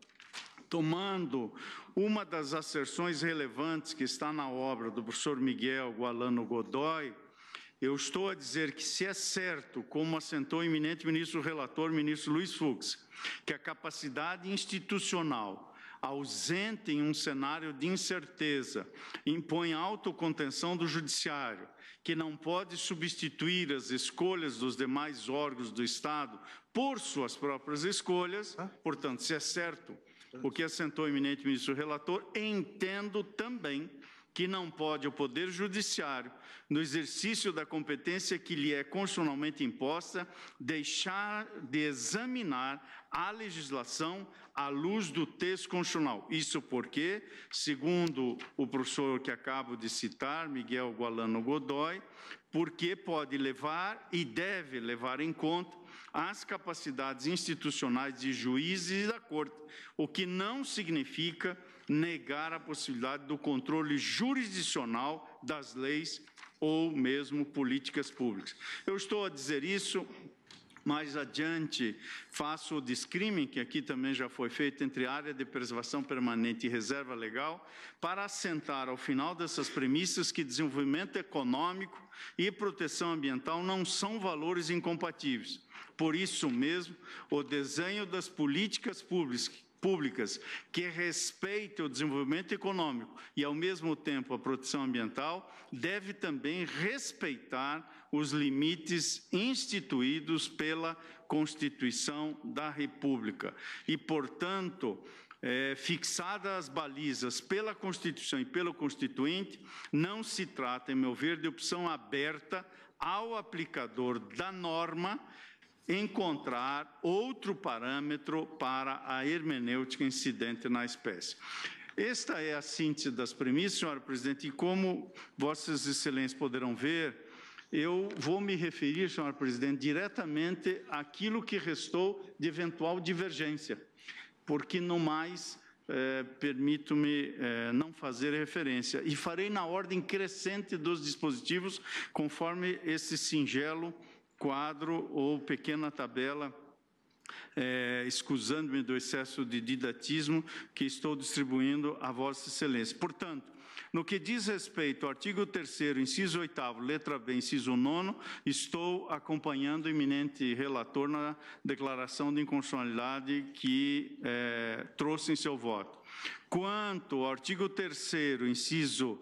tomando uma das asserções relevantes que está na obra do professor Miguel Gualano Godoy, eu estou a dizer que, se é certo, como assentou o eminente ministro relator, ministro Luiz Fux, que a capacidade institucional ausente em um cenário de incerteza impõe autocontenção do judiciário, que não pode substituir as escolhas dos demais órgãos do Estado por suas próprias escolhas, portanto, se é certo o que assentou o eminente ministro relator, entendo também que não pode o Poder Judiciário, no exercício da competência que lhe é constitucionalmente imposta, deixar de examinar a legislação à luz do texto constitucional. Isso porque, segundo o professor que acabo de citar, Miguel Gualano Godoy, porque pode levar e deve levar em conta as capacidades institucionais de juízes e da Corte, o que não significa negar a possibilidade do controle jurisdicional das leis ou mesmo políticas públicas. Eu estou a dizer isso, mais adiante faço o discrimen, que aqui também já foi feito, entre área de preservação permanente e reserva legal, para assentar ao final dessas premissas que desenvolvimento econômico e proteção ambiental não são valores incompatíveis. Por isso mesmo, o desenho das políticas públicas que respeitem o desenvolvimento econômico e, ao mesmo tempo, a proteção ambiental, deve também respeitar os limites instituídos pela Constituição da República. E, portanto, fixadas as balizas pela Constituição e pelo Constituinte, não se trata, em meu ver, de opção aberta ao aplicador da norma encontrar outro parâmetro para a hermenêutica incidente na espécie. Esta é a síntese das premissas, senhora presidente, e como vossas excelências poderão ver, eu vou me referir, senhora presidente, diretamente àquilo que restou de eventual divergência, porque no mais permito-me não fazer referência, e farei na ordem crescente dos dispositivos, conforme esse singelo quadro ou pequena tabela, escusando-me do excesso de didatismo que estou distribuindo a Vossa Excelência. Portanto, no que diz respeito ao artigo 3º, inciso 8º, letra B, inciso 9º, estou acompanhando o eminente relator na declaração de inconstitucionalidade que trouxe em seu voto. Quanto ao artigo 3º, inciso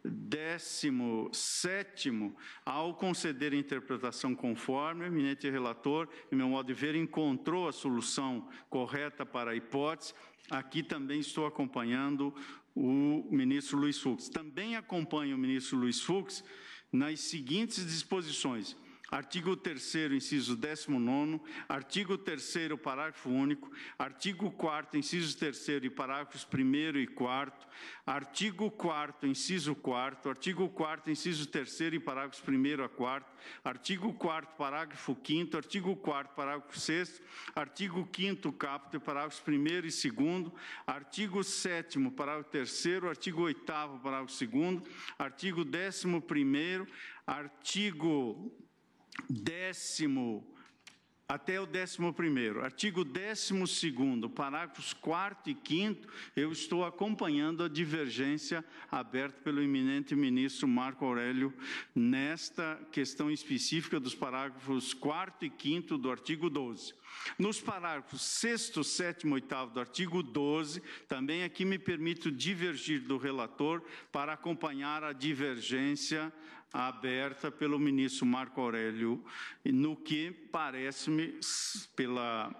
17º, ao conceder interpretação conforme, o eminente relator, em meu modo de ver, encontrou a solução correta para a hipótese. Aqui também estou acompanhando o ministro Luiz Fux. Também acompanho o ministro Luiz Fux nas seguintes disposições. Artigo 3º, inciso 19º, artigo 3º, parágrafo único, artigo 4º, inciso 3º e parágrafos 1º e 4º, artigo 4º, inciso 4º, artigo 4º, inciso 3º e parágrafos 1º a 4º, artigo 4º, parágrafo 5º, artigo 4º, parágrafo 6º, artigo 5º, caput, parágrafos 1º e 2º, artigo 7º, parágrafo 3º, artigo 8º, parágrafo 2º, artigo 11º, artigo 10º até o 11º, artigo 12º, parágrafos 4º e 5º, eu estou acompanhando a divergência aberta pelo eminente ministro Marco Aurélio nesta questão específica dos parágrafos 4º e 5º do artigo 12. Nos parágrafos 6º, 7º e 8º do artigo 12, também aqui me permito divergir do relator para acompanhar a divergência aberta pelo ministro Marco Aurélio, no que parece-me, pela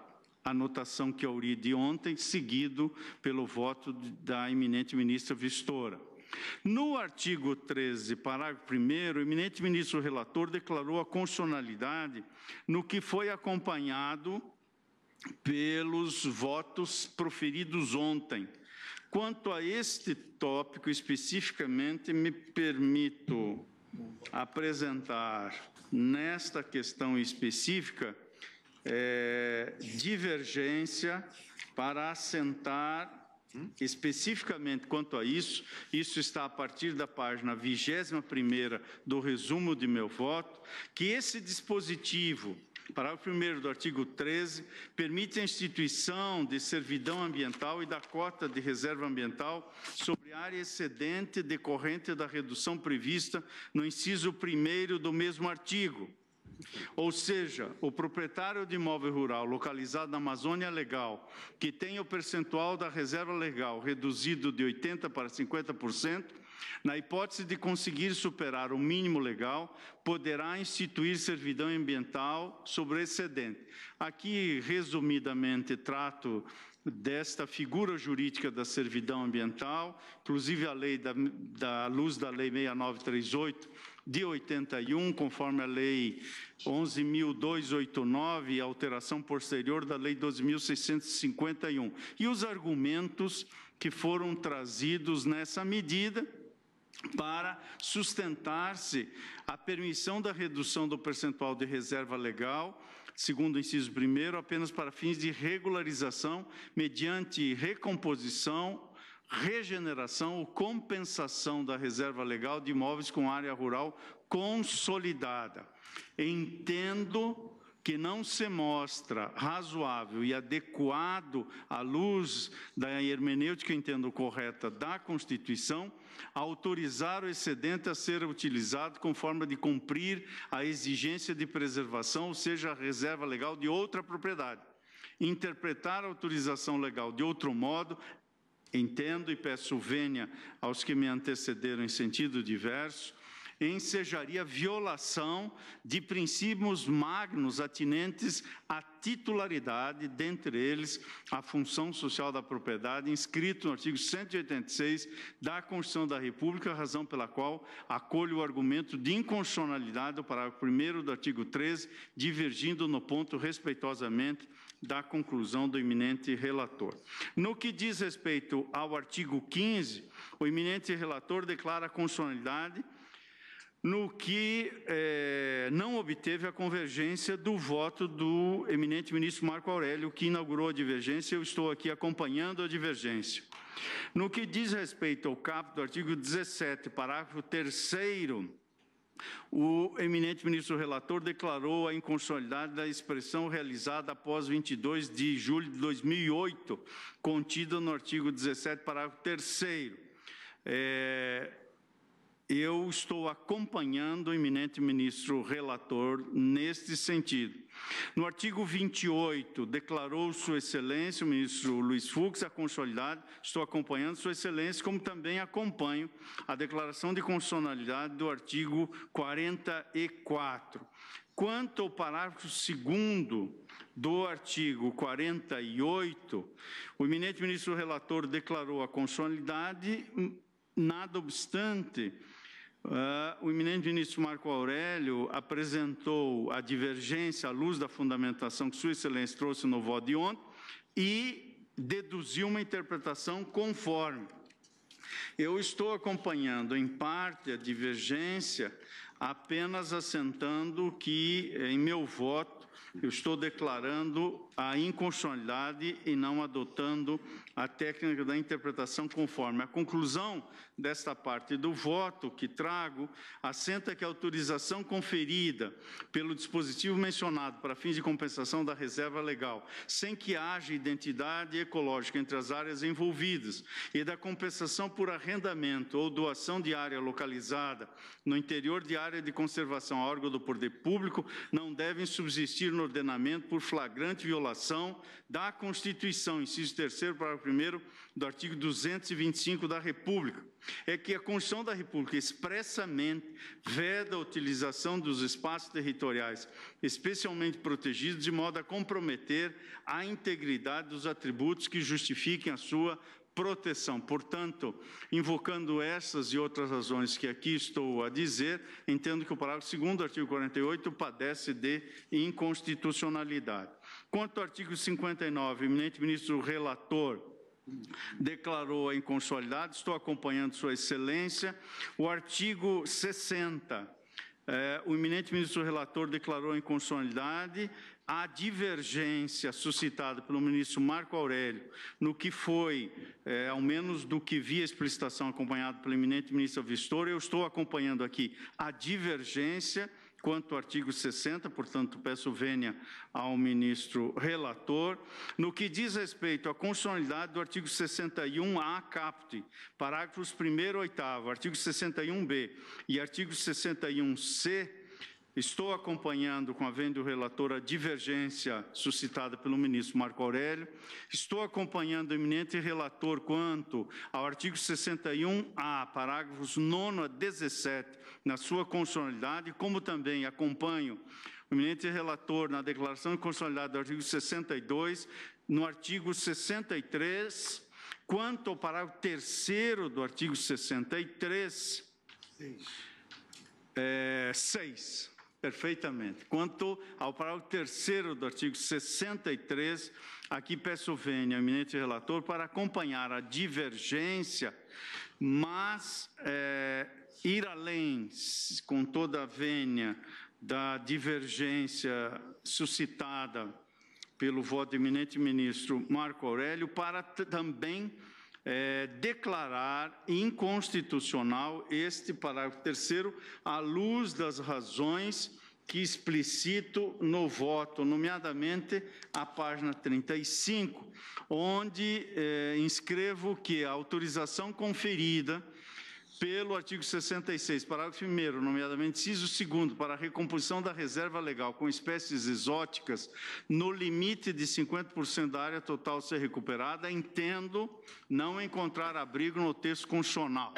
anotação que eu li de ontem, seguido pelo voto da eminente ministra Vistora. No artigo 13, parágrafo 1º, o eminente ministro relator declarou a constitucionalidade no que foi acompanhado pelos votos proferidos ontem. Quanto a este tópico especificamente, me permito apresentar nesta questão específica divergência para assentar especificamente quanto a isso. Isso está a partir da página 21ª do resumo de meu voto, que esse dispositivo Parágrafo 1º do artigo 13, permite a instituição de servidão ambiental e da cota de reserva ambiental sobre área excedente decorrente da redução prevista no inciso 1º do mesmo artigo. Ou seja, o proprietário de imóvel rural localizado na Amazônia Legal, que tem o percentual da reserva legal reduzido de 80% para 50%, na hipótese de conseguir superar o mínimo legal, poderá instituir servidão ambiental sobre o excedente. Aqui, resumidamente, trato desta figura jurídica da servidão ambiental, inclusive a lei da luz da Lei 6938, de 81, conforme a Lei 11.289 e alteração posterior da Lei 12.651. E os argumentos que foram trazidos nessa medida para sustentar-se a permissão da redução do percentual de reserva legal, segundo o inciso 1º, apenas para fins de regularização mediante recomposição, regeneração ou compensação da reserva legal de imóveis com área rural consolidada. Entendo que não se mostra razoável e adequado à luz da hermenêutica, entendo correta, da Constituição, autorizar o excedente a ser utilizado com forma de cumprir a exigência de preservação, ou seja, a reserva legal de outra propriedade. Interpretar a autorização legal de outro modo, entendo e peço vênia aos que me antecederam em sentido diverso, ensejaria violação de princípios magnos atinentes à titularidade, dentre eles a função social da propriedade, inscrito no artigo 186 da Constituição da República, razão pela qual acolho o argumento de inconstitucionalidade do parágrafo 1º do artigo 13, divergindo no ponto respeitosamente da conclusão do eminente relator. No que diz respeito ao artigo 15, o eminente relator declara a constitucionalidade no que não obteve a convergência do voto do eminente ministro Marco Aurélio, que inaugurou a divergência. Eu estou aqui acompanhando a divergência. No que diz respeito ao caput do artigo 17, parágrafo 3º, o eminente ministro relator declarou a inconstitucionalidade da expressão realizada após 22 de julho de 2008, contida no artigo 17, parágrafo 3º. Eu estou acompanhando o eminente ministro relator neste sentido. No artigo 28, declarou Sua Excelência, o ministro Luiz Fux, a constitucionalidade. Estou acompanhando Sua Excelência, como também acompanho a declaração de constitucionalidade do artigo 44. Quanto ao parágrafo 2º do artigo 48, o eminente ministro relator declarou a constitucionalidade. Nada obstante, o eminente ministro Marco Aurélio apresentou a divergência à luz da fundamentação que Sua Excelência trouxe no voto de ontem e deduziu uma interpretação conforme. Eu estou acompanhando, em parte, a divergência, apenas assentando que, em meu voto, eu estou declarando a inconstitucionalidade e não adotando a técnica da interpretação conforme. A conclusão desta parte do voto que trago assenta que a autorização conferida pelo dispositivo mencionado para fins de compensação da reserva legal, sem que haja identidade ecológica entre as áreas envolvidas e da compensação por arrendamento ou doação de área localizada no interior de área de conservação a órgão do poder público, não devem subsistir no ordenamento por flagrante violação da Constituição, inciso 3º, parágrafo 1º do artigo 225 da República. É que a Constituição da República expressamente veda a utilização dos espaços territoriais, especialmente protegidos, de modo a comprometer a integridade dos atributos que justifiquem a sua proteção. Portanto, invocando essas e outras razões que aqui estou a dizer, entendo que o parágrafo 2º do artigo 48 padece de inconstitucionalidade. Quanto ao artigo 59, o eminente ministro relator declarou a inconstitucionalidade, estou acompanhando Sua Excelência. O artigo 60, o eminente ministro relator declarou a inconstitucionalidade. A divergência suscitada pelo ministro Marco Aurélio, no que foi, ao menos do que vi a explicitação acompanhada pelo eminente ministro Vistor, eu estou acompanhando aqui a divergência quanto ao artigo 60, portanto, peço vênia ao ministro relator. No que diz respeito à constitucionalidade do artigo 61A caput, parágrafos 1º e 8º, artigo 61B e artigo 61C, estou acompanhando, com a vênia do relator, a divergência suscitada pelo ministro Marco Aurélio. Estou acompanhando o eminente relator quanto ao artigo 61A, parágrafos 9 a 17, na sua constitucionalidade, como também acompanho o eminente relator na declaração de constitucionalidade do artigo 62, no artigo 63, quanto ao parágrafo 3º do artigo 63, 6. Perfeitamente. Quanto ao parágrafo 3º do artigo 63, aqui peço vênia ao eminente relator para acompanhar a divergência, mas ir além, com toda a vênia, da divergência suscitada pelo voto do eminente ministro Marco Aurélio, para também declarar inconstitucional este parágrafo 3º, à luz das razões que explicito no voto, nomeadamente a página 35, onde inscrevo que a autorização conferida pelo artigo 66, parágrafo 1º, nomeadamente inciso 2º, para a recomposição da reserva legal com espécies exóticas no limite de 50% da área total ser recuperada, entendo não encontrar abrigo no texto constitucional.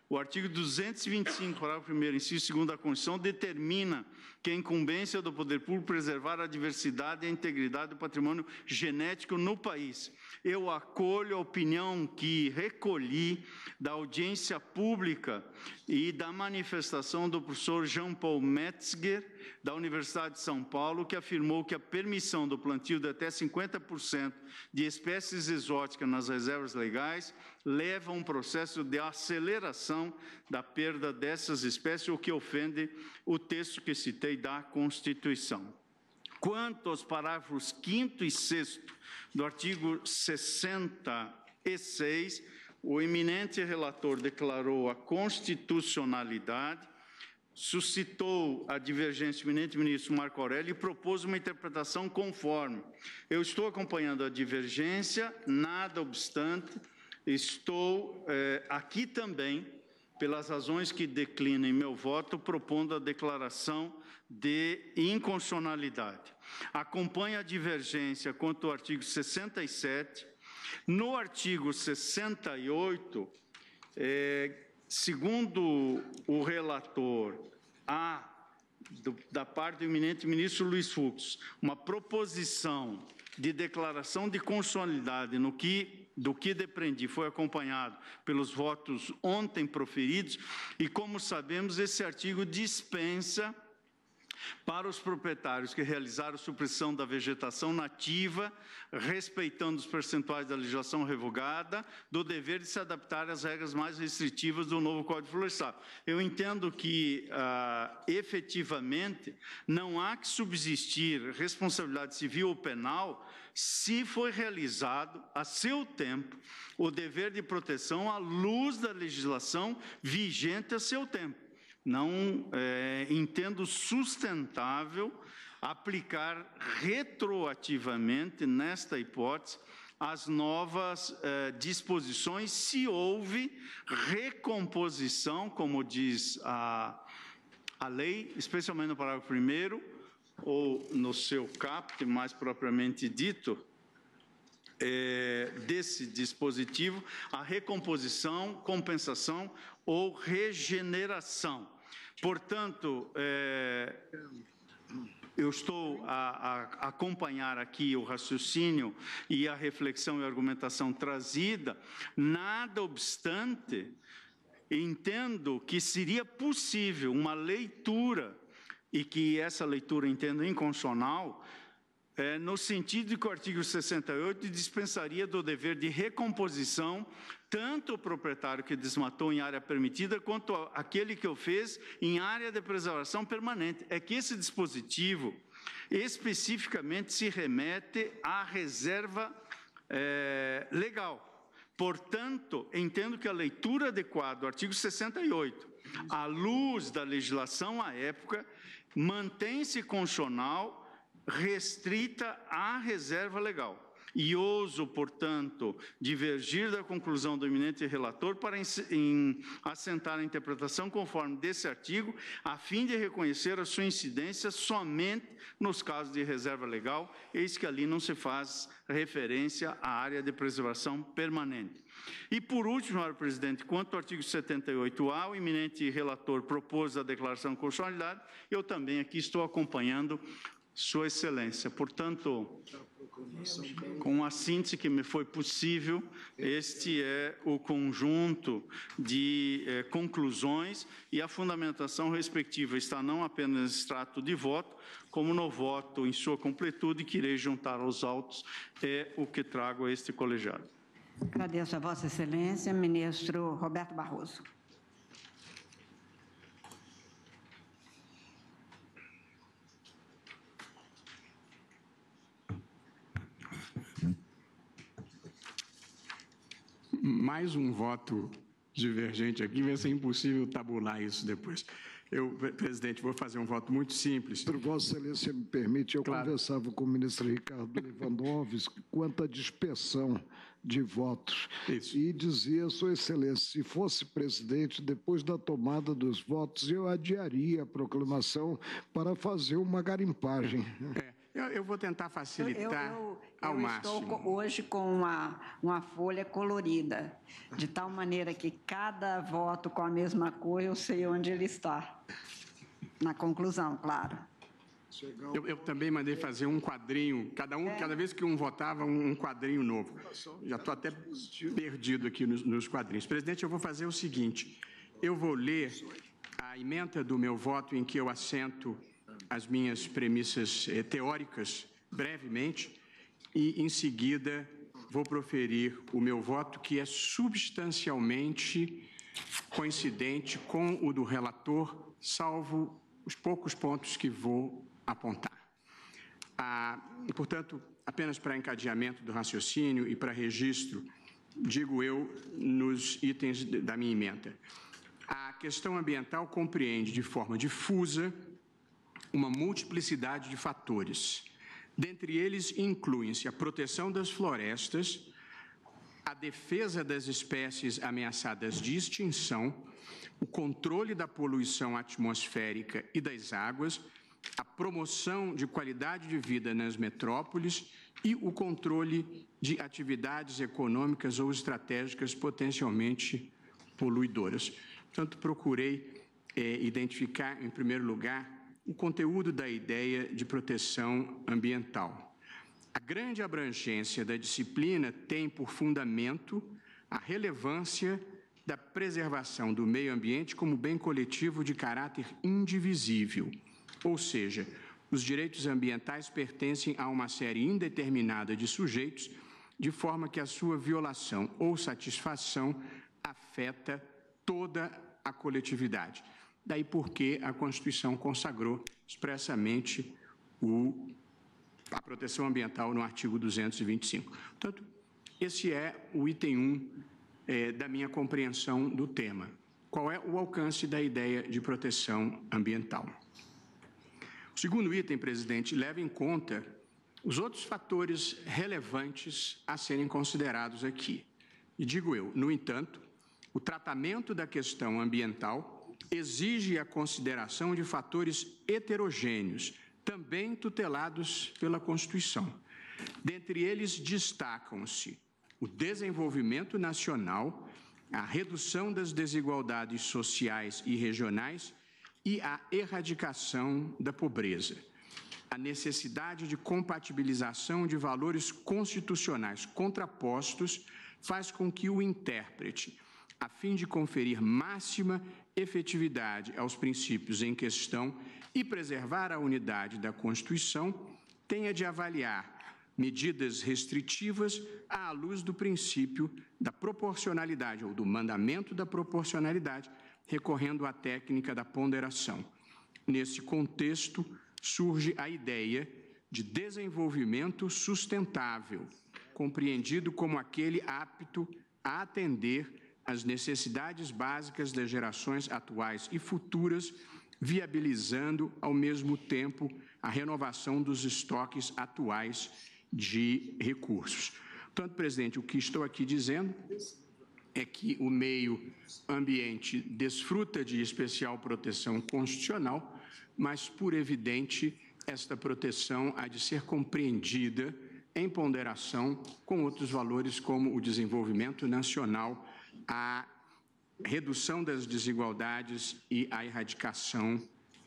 O artigo 225, parágrafo 1º, inciso 2º da Constituição, determina que a incumbência do poder público preservar a diversidade e a integridade do patrimônio genético no país. Eu acolho a opinião que recolhi da audiência pública e da manifestação do professor Jean Paul Metzger, da Universidade de São Paulo, que afirmou que a permissão do plantio de até 50% de espécies exóticas nas reservas legais leva a um processo de aceleração da perda dessas espécies, o que ofende o texto que citei da Constituição. Quanto aos parágrafos 5º e 6º do artigo 66, o eminente relator declarou a constitucionalidade, suscitou a divergência do eminente ministro Marco Aurélio e propôs uma interpretação conforme. Eu estou acompanhando a divergência, nada obstante, estou aqui também, pelas razões que declino em meu voto, propondo a declaração de inconstitucionalidade. Acompanho a divergência quanto ao artigo 67. No artigo 68, segundo o relator, há, da parte do eminente ministro Luiz Fux, uma proposição de declaração de constitucionalidade do que depreendi foi acompanhado pelos votos ontem proferidos e, como sabemos, esse artigo dispensa para os proprietários que realizaram supressão da vegetação nativa, respeitando os percentuais da legislação revogada, do dever de se adaptar às regras mais restritivas do novo Código Florestal. Eu entendo que, efetivamente, não há que subsistir responsabilidade civil ou penal se foi realizado, a seu tempo, o dever de proteção à luz da legislação vigente a seu tempo. Não entendo sustentável aplicar retroativamente, nesta hipótese, as novas disposições, se houve recomposição, como diz a lei, especialmente no parágrafo 1º, ou no seu caput, mais propriamente dito, desse dispositivo, a recomposição, compensação ou regeneração. Portanto, eu estou a acompanhar aqui o raciocínio e a reflexão e a argumentação trazida, nada obstante, entendo que seria possível uma leitura, e que essa leitura entendo inconstitucional, no sentido de que o artigo 68 dispensaria do dever de recomposição tanto o proprietário que desmatou em área permitida quanto aquele que o fez em área de preservação permanente. É que esse dispositivo especificamente se remete à reserva legal. Portanto, entendo que a leitura adequada do artigo 68, à luz da legislação à época, mantém-se constitucional restrita à reserva legal. E ouso, portanto, divergir da conclusão do eminente relator para assentar a interpretação conforme desse artigo, a fim de reconhecer a sua incidência somente nos casos de reserva legal, eis que ali não se faz referência à área de preservação permanente. E, por último, senhor presidente, quanto ao artigo 78A, o eminente relator propôs a declaração de constitucionalidade, eu também aqui estou acompanhando Sua Excelência. Portanto, com a síntese que me foi possível, este é o conjunto de conclusões e a fundamentação respectiva está não apenas no extrato de voto, como no voto em sua completude, que irei juntar aos autos, é o que trago a este colegiado. Agradeço a Vossa Excelência, ministro Roberto Barroso. Mais um voto divergente aqui, vai ser impossível tabular isso depois. Presidente, vou fazer um voto muito simples. Vossa Excelência me permite, eu conversava com o ministro Ricardo Lewandowski quanto à dispersão de votos. Isso. E dizia, Sua Excelência, se fosse presidente, depois da tomada dos votos, eu adiaria a proclamação para fazer uma garimpagem. Eu vou tentar facilitar ao máximo. Eu estou hoje com uma folha colorida, de tal maneira que cada voto com a mesma cor, eu sei onde ele está. Na conclusão, claro. Eu também mandei fazer um quadrinho, cada vez que um votava, um quadrinho novo. Já estou até perdido aqui nos quadrinhos. Presidente, eu vou fazer o seguinte, eu vou ler a ementa do meu voto em que eu assento as minhas premissas teóricas brevemente e, em seguida, vou proferir o meu voto, que é substancialmente coincidente com o do relator, salvo os poucos pontos que vou apontar. E, portanto, apenas para encadeamento do raciocínio e para registro, digo eu nos itens da minha ementa. A questão ambiental compreende de forma difusa uma multiplicidade de fatores. Dentre eles, incluem-se a proteção das florestas, a defesa das espécies ameaçadas de extinção, o controle da poluição atmosférica e das águas, a promoção de qualidade de vida nas metrópoles e o controle de atividades econômicas ou estratégicas potencialmente poluidoras. Portanto, procurei identificar, em primeiro lugar, o conteúdo da ideia de proteção ambiental. A grande abrangência da disciplina tem por fundamento a relevância da preservação do meio ambiente como bem coletivo de caráter indivisível, ou seja, os direitos ambientais pertencem a uma série indeterminada de sujeitos, de forma que a sua violação ou satisfação afeta toda a coletividade. Daí porque a Constituição consagrou expressamente a proteção ambiental no artigo 225. Portanto, esse é o item 1 da minha compreensão do tema. Qual é o alcance da ideia de proteção ambiental? O segundo item, presidente, leva em conta os outros fatores relevantes a serem considerados aqui. E digo eu, no entanto, o tratamento da questão ambiental exige a consideração de fatores heterogêneos, também tutelados pela Constituição. Dentre eles, destacam-se o desenvolvimento nacional, a redução das desigualdades sociais e regionais e a erradicação da pobreza. A necessidade de compatibilização de valores constitucionais contrapostos faz com que o intérprete, a fim de conferir máxima efetividade aos princípios em questão e preservar a unidade da Constituição, tenha de avaliar medidas restritivas à luz do princípio da proporcionalidade ou do mandamento da proporcionalidade, recorrendo à técnica da ponderação. Nesse contexto, surge a ideia de desenvolvimento sustentável, compreendido como aquele apto a atender às necessidades básicas das gerações atuais e futuras, viabilizando, ao mesmo tempo, a renovação dos estoques atuais de recursos. Portanto, presidente, o que estou aqui dizendo é que o meio ambiente desfruta de especial proteção constitucional, mas, por evidente, esta proteção há de ser compreendida em ponderação com outros valores como o desenvolvimento nacional, a redução das desigualdades e a erradicação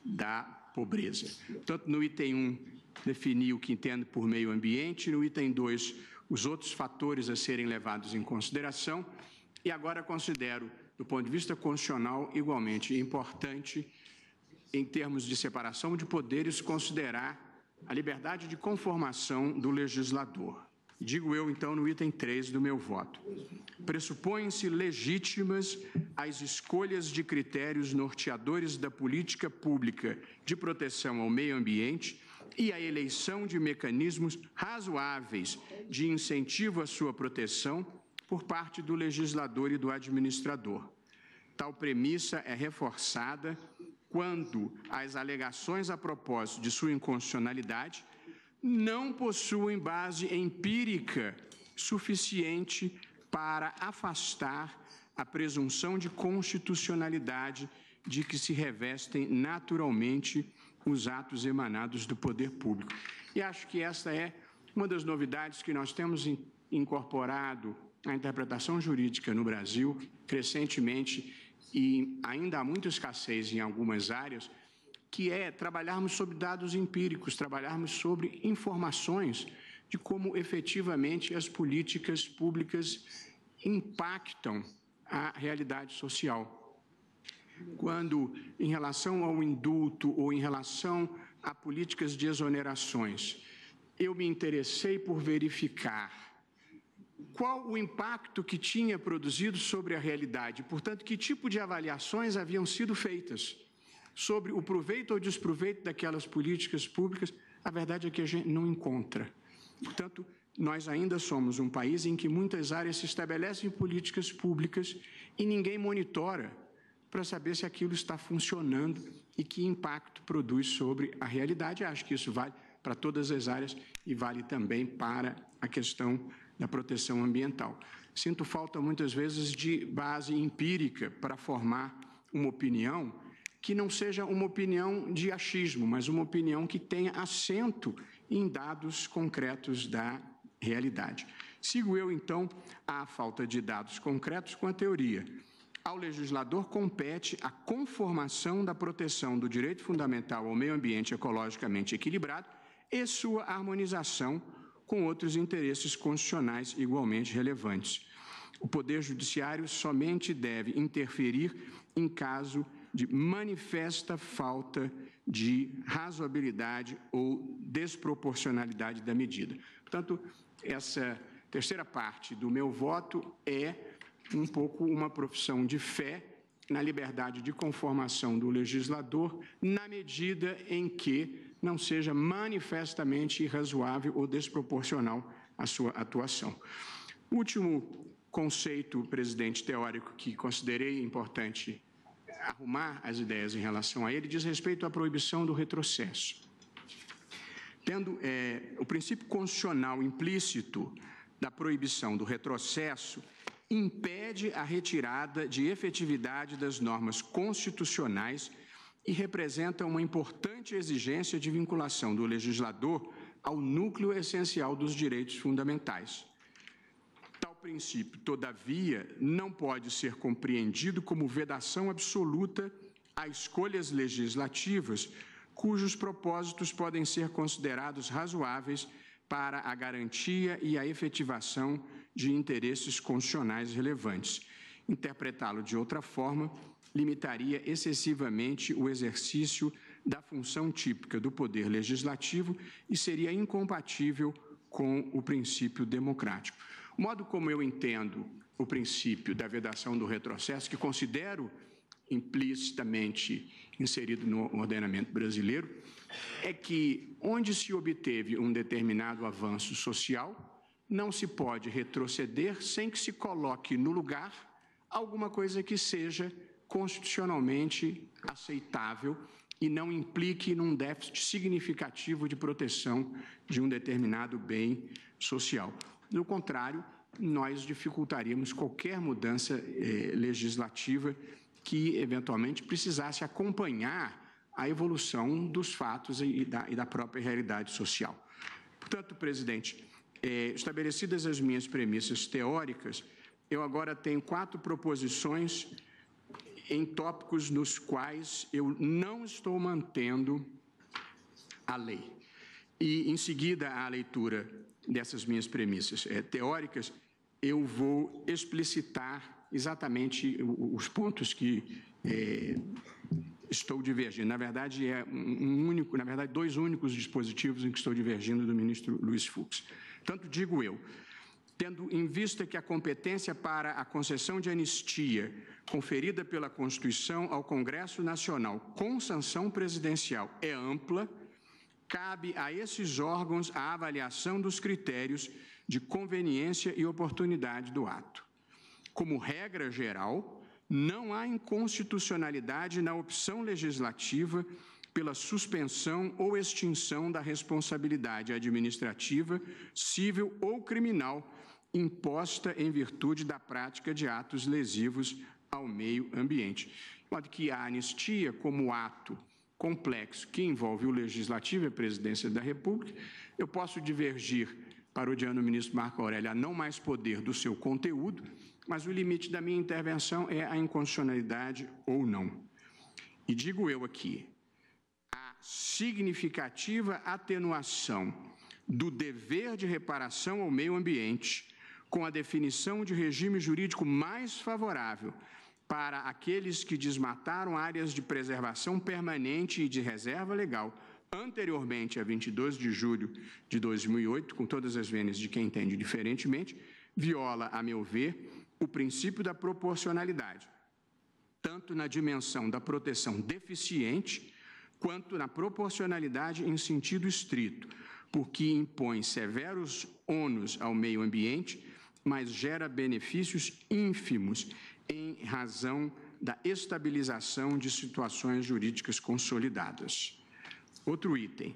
da pobreza. Portanto, no item 1, defini o que entendo por meio ambiente, no item 2, os outros fatores a serem levados em consideração, e agora considero, do ponto de vista constitucional, igualmente importante, em termos de separação de poderes, considerar a liberdade de conformação do legislador. Digo eu, então, no item 3 do meu voto. Pressupõem-se legítimas as escolhas de critérios norteadores da política pública de proteção ao meio ambiente e a eleição de mecanismos razoáveis de incentivo à sua proteção por parte do legislador e do administrador. Tal premissa é reforçada quando as alegações a propósito de sua inconstitucionalidade não possuem base empírica suficiente para afastar a presunção de constitucionalidade de que se revestem naturalmente os atos emanados do poder público. E acho que esta é uma das novidades que nós temos incorporado à interpretação jurídica no Brasil, crescentemente, e ainda há muita escassez em algumas áreas, que é trabalharmos sobre dados empíricos, trabalharmos sobre informações de como efetivamente as políticas públicas impactam a realidade social. Quando, em relação ao indulto ou em relação a políticas de exonerações, eu me interessei por verificar qual o impacto que tinha produzido sobre a realidade, portanto, que tipo de avaliações haviam sido feitas sobre o proveito ou desproveito daquelas políticas públicas, a verdade é que a gente não encontra. Portanto, nós ainda somos um país em que muitas áreas se estabelecem políticas públicas e ninguém monitora para saber se aquilo está funcionando e que impacto produz sobre a realidade. Acho que isso vale para todas as áreas e vale também para a questão da proteção ambiental. Sinto falta, muitas vezes, de base empírica para formar uma opinião que não seja uma opinião de achismo, mas uma opinião que tenha assento em dados concretos da realidade. Sigo eu, então, à falta de dados concretos com a teoria. Ao legislador compete a conformação da proteção do direito fundamental ao meio ambiente ecologicamente equilibrado e sua harmonização com outros interesses constitucionais igualmente relevantes. O Poder Judiciário somente deve interferir em caso de manifesta falta de razoabilidade ou desproporcionalidade da medida. Portanto, essa terceira parte do meu voto é um pouco uma profissão de fé na liberdade de conformação do legislador, na medida em que não seja manifestamente irrazoável ou desproporcional a sua atuação. O último conceito, presidente, teórico que considerei importante arrumar as ideias em relação a ele diz respeito à proibição do retrocesso. Tendo o princípio constitucional implícito da proibição do retrocesso impede a retirada de efetividade das normas constitucionais e representa uma importante exigência de vinculação do legislador ao núcleo essencial dos direitos fundamentais. Tal princípio, todavia, não pode ser compreendido como vedação absoluta a escolhas legislativas cujos propósitos podem ser considerados razoáveis para a garantia e a efetivação de interesses constitucionais relevantes. Interpretá-lo de outra forma limitaria excessivamente o exercício da função típica do Poder Legislativo e seria incompatível com o princípio democrático. O modo como eu entendo o princípio da vedação do retrocesso, que considero implicitamente inserido no ordenamento brasileiro, é que onde se obteve um determinado avanço social, não se pode retroceder sem que se coloque no lugar alguma coisa que seja constitucionalmente aceitável e não implique num déficit significativo de proteção de um determinado bem social. Do contrário, nós dificultaríamos qualquer mudança legislativa que, eventualmente, precisasse acompanhar a evolução dos fatos e da própria realidade social. Portanto, presidente, estabelecidas as minhas premissas teóricas, eu agora tenho 4 proposições em tópicos nos quais eu não estou mantendo a lei. E, em seguida à leitura dessas minhas premissas teóricas, eu vou explicitar exatamente os pontos que estou divergindo. Na verdade, dois únicos dispositivos em que estou divergindo do ministro Luiz Fux. Tanto digo eu, tendo em vista que a competência para a concessão de anistia conferida pela Constituição ao Congresso Nacional com sanção presidencial é ampla, cabe a esses órgãos a avaliação dos critérios de conveniência e oportunidade do ato. Como regra geral, não há inconstitucionalidade na opção legislativa pela suspensão ou extinção da responsabilidade administrativa, civil ou criminal imposta em virtude da prática de atos lesivos ao meio ambiente. De modo que a anistia, como ato complexo que envolve o Legislativo e a Presidência da República, eu posso divergir para o diano ministro Marco Aurélio a não mais poder do seu conteúdo, mas o limite da minha intervenção é a inconstitucionalidade ou não. E digo eu aqui, a significativa atenuação do dever de reparação ao meio ambiente com a definição de regime jurídico mais favorável para aqueles que desmataram áreas de preservação permanente e de reserva legal anteriormente a 22 de julho de 2008, com todas as vênias de quem entende diferentemente, viola, a meu ver, o princípio da proporcionalidade, tanto na dimensão da proteção deficiente, quanto na proporcionalidade em sentido estrito, porque impõe severos ônus ao meio ambiente, mas gera benefícios ínfimos em razão da estabilização de situações jurídicas consolidadas. Outro item,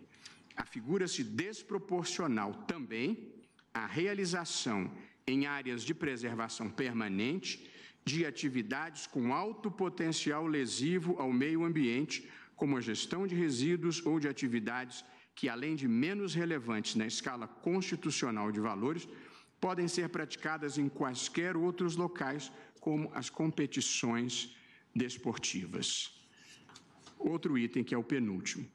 afigura-se desproporcional também a realização em áreas de preservação permanente de atividades com alto potencial lesivo ao meio ambiente, como a gestão de resíduos ou de atividades que, além de menos relevantes na escala constitucional de valores, podem ser praticadas em quaisquer outros locais, como as competições desportivas. Outro item, que é o penúltimo.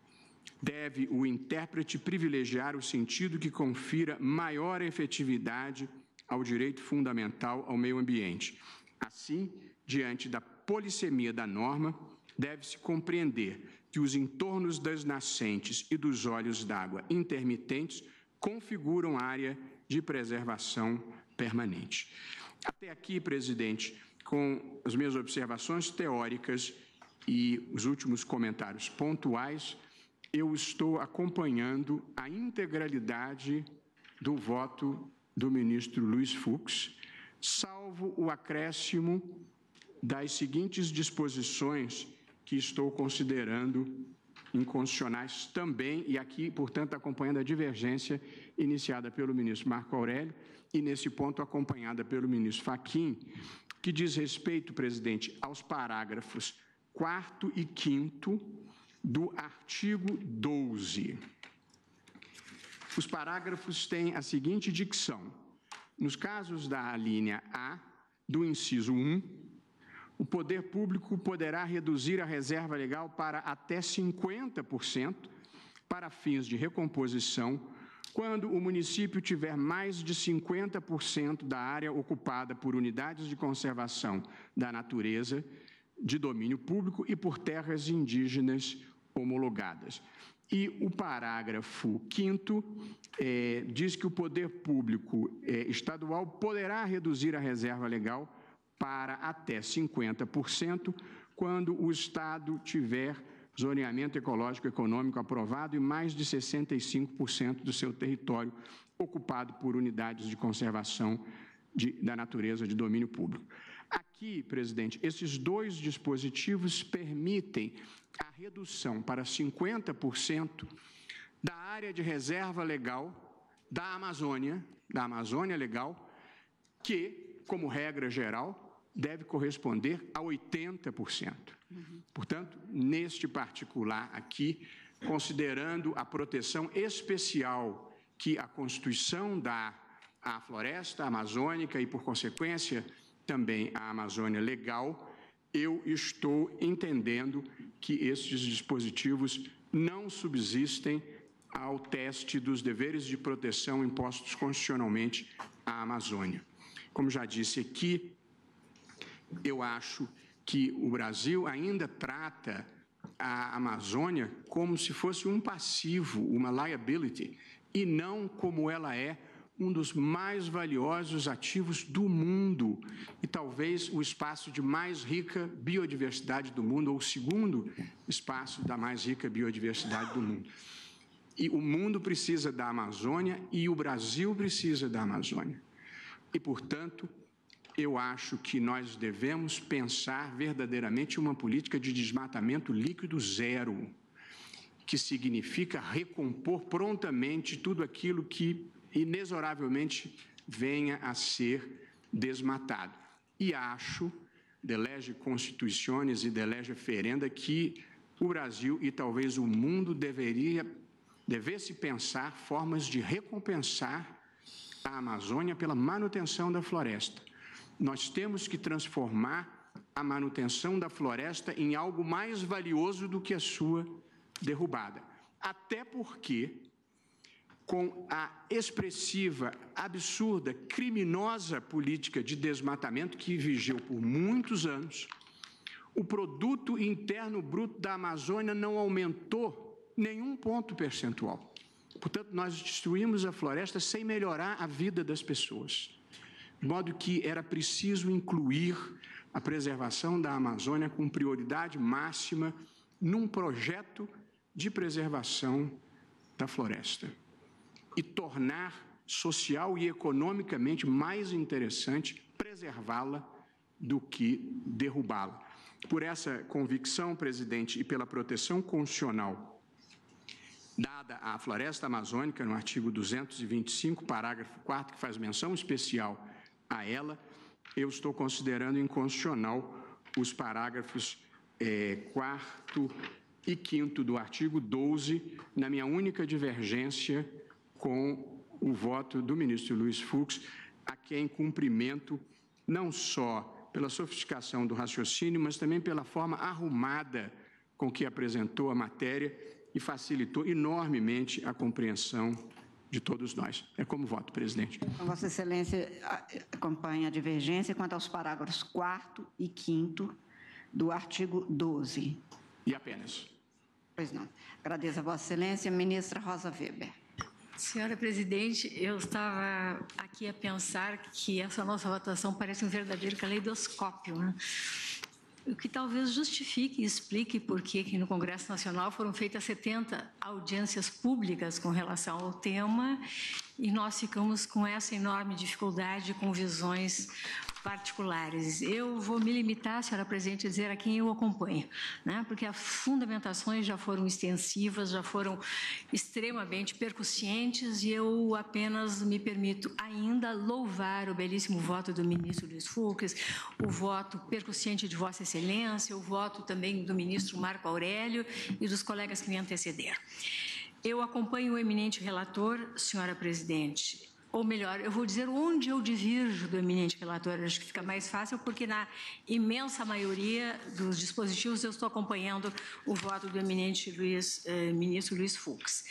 Deve o intérprete privilegiar o sentido que confira maior efetividade ao direito fundamental ao meio ambiente. Assim, diante da polissemia da norma, deve-se compreender que os entornos das nascentes e dos olhos d'água intermitentes configuram área de preservação permanente. Até aqui, presidente, com as minhas observações teóricas e os últimos comentários pontuais, eu estou acompanhando a integralidade do voto do ministro Luiz Fux, salvo o acréscimo das seguintes disposições que estou considerando inconstitucionais também, e aqui, portanto, acompanhando a divergência iniciada pelo ministro Marco Aurélio e, nesse ponto, acompanhada pelo ministro Fachin, que diz respeito, presidente, aos parágrafos 4º e 5º do artigo 12. Os parágrafos têm a seguinte dicção. Nos casos da linha A, do inciso 1, o poder público poderá reduzir a reserva legal para até 50% para fins de recomposição, quando o município tiver mais de 50% da área ocupada por unidades de conservação da natureza de domínio público e por terras indígenas homologadas. E o parágrafo 5º diz que o poder público estadual poderá reduzir a reserva legal para até 50% quando o Estado tiver zoneamento ecológico econômico aprovado e mais de 65% do seu território ocupado por unidades de conservação da natureza de domínio público. Aqui, presidente, esses dois dispositivos permitem a redução para 50% da área de reserva legal da Amazônia Legal, que, como regra geral, deve corresponder a 80%. Portanto, neste particular aqui, considerando a proteção especial que a Constituição dá à floresta amazônica e, por consequência, também à Amazônia Legal, eu estou entendendo que estes dispositivos não subsistem ao teste dos deveres de proteção impostos constitucionalmente à Amazônia. Como já disse aqui, eu acho que o Brasil ainda trata a Amazônia como se fosse um passivo, uma liability, e não como ela é um dos mais valiosos ativos do mundo e talvez o espaço de mais rica biodiversidade do mundo, ou o segundo espaço da mais rica biodiversidade do mundo. E o mundo precisa da Amazônia e o Brasil precisa da Amazônia. E, portanto, eu acho que nós devemos pensar verdadeiramente uma política de desmatamento líquido zero, que significa recompor prontamente tudo aquilo que inexoravelmente venha a ser desmatado. E acho, de lege constituciones e de lege ferenda, que o Brasil e talvez o mundo devesse pensar formas de recompensar a Amazônia pela manutenção da floresta. Nós temos que transformar a manutenção da floresta em algo mais valioso do que a sua derrubada. Até porque, com a expressiva, absurda, criminosa política de desmatamento que vigiou por muitos anos, o produto interno bruto da Amazônia não aumentou nenhum ponto percentual. Portanto, nós destruímos a floresta sem melhorar a vida das pessoas. De modo que era preciso incluir a preservação da Amazônia com prioridade máxima num projeto de preservação da floresta e tornar social e economicamente mais interessante preservá-la do que derrubá-la. Por essa convicção, presidente, e pela proteção constitucional dada à floresta amazônica, no artigo 225, parágrafo 4º, que faz menção especial a ela, eu estou considerando inconstitucional os parágrafos 4º e 5º do artigo 12, na minha única divergência com o voto do ministro Luiz Fux, a quem cumprimento não só pela sofisticação do raciocínio, mas também pela forma arrumada com que apresentou a matéria e facilitou enormemente a compreensão de todos nós. É como voto, presidente. Vossa Excelência acompanha a divergência quanto aos parágrafos 4º e 5º do artigo 12. E apenas. Pois não. Agradeço a Vossa Excelência. Ministra Rosa Weber. Senhora presidente, eu estava aqui a pensar que essa nossa votação parece um verdadeiro caleidoscópio, né? O que talvez justifique e explique por que no Congresso Nacional foram feitas 70 audiências públicas com relação ao tema e nós ficamos com essa enorme dificuldade com visões particulares. Eu vou me limitar, senhora presidente, a dizer a quem eu acompanho, né? Porque as fundamentações já foram extensivas, já foram extremamente percussientes e eu apenas me permito ainda louvar o belíssimo voto do ministro Luiz Fux, o voto percussiente de Vossa Excelência, o voto também do ministro Marco Aurélio e dos colegas que me antecederam. Eu acompanho o eminente relator, senhora presidente, ou melhor, eu vou dizer onde eu divirjo do eminente relator, acho que fica mais fácil, porque na imensa maioria dos dispositivos eu estou acompanhando o voto do eminente ministro Luiz Fux.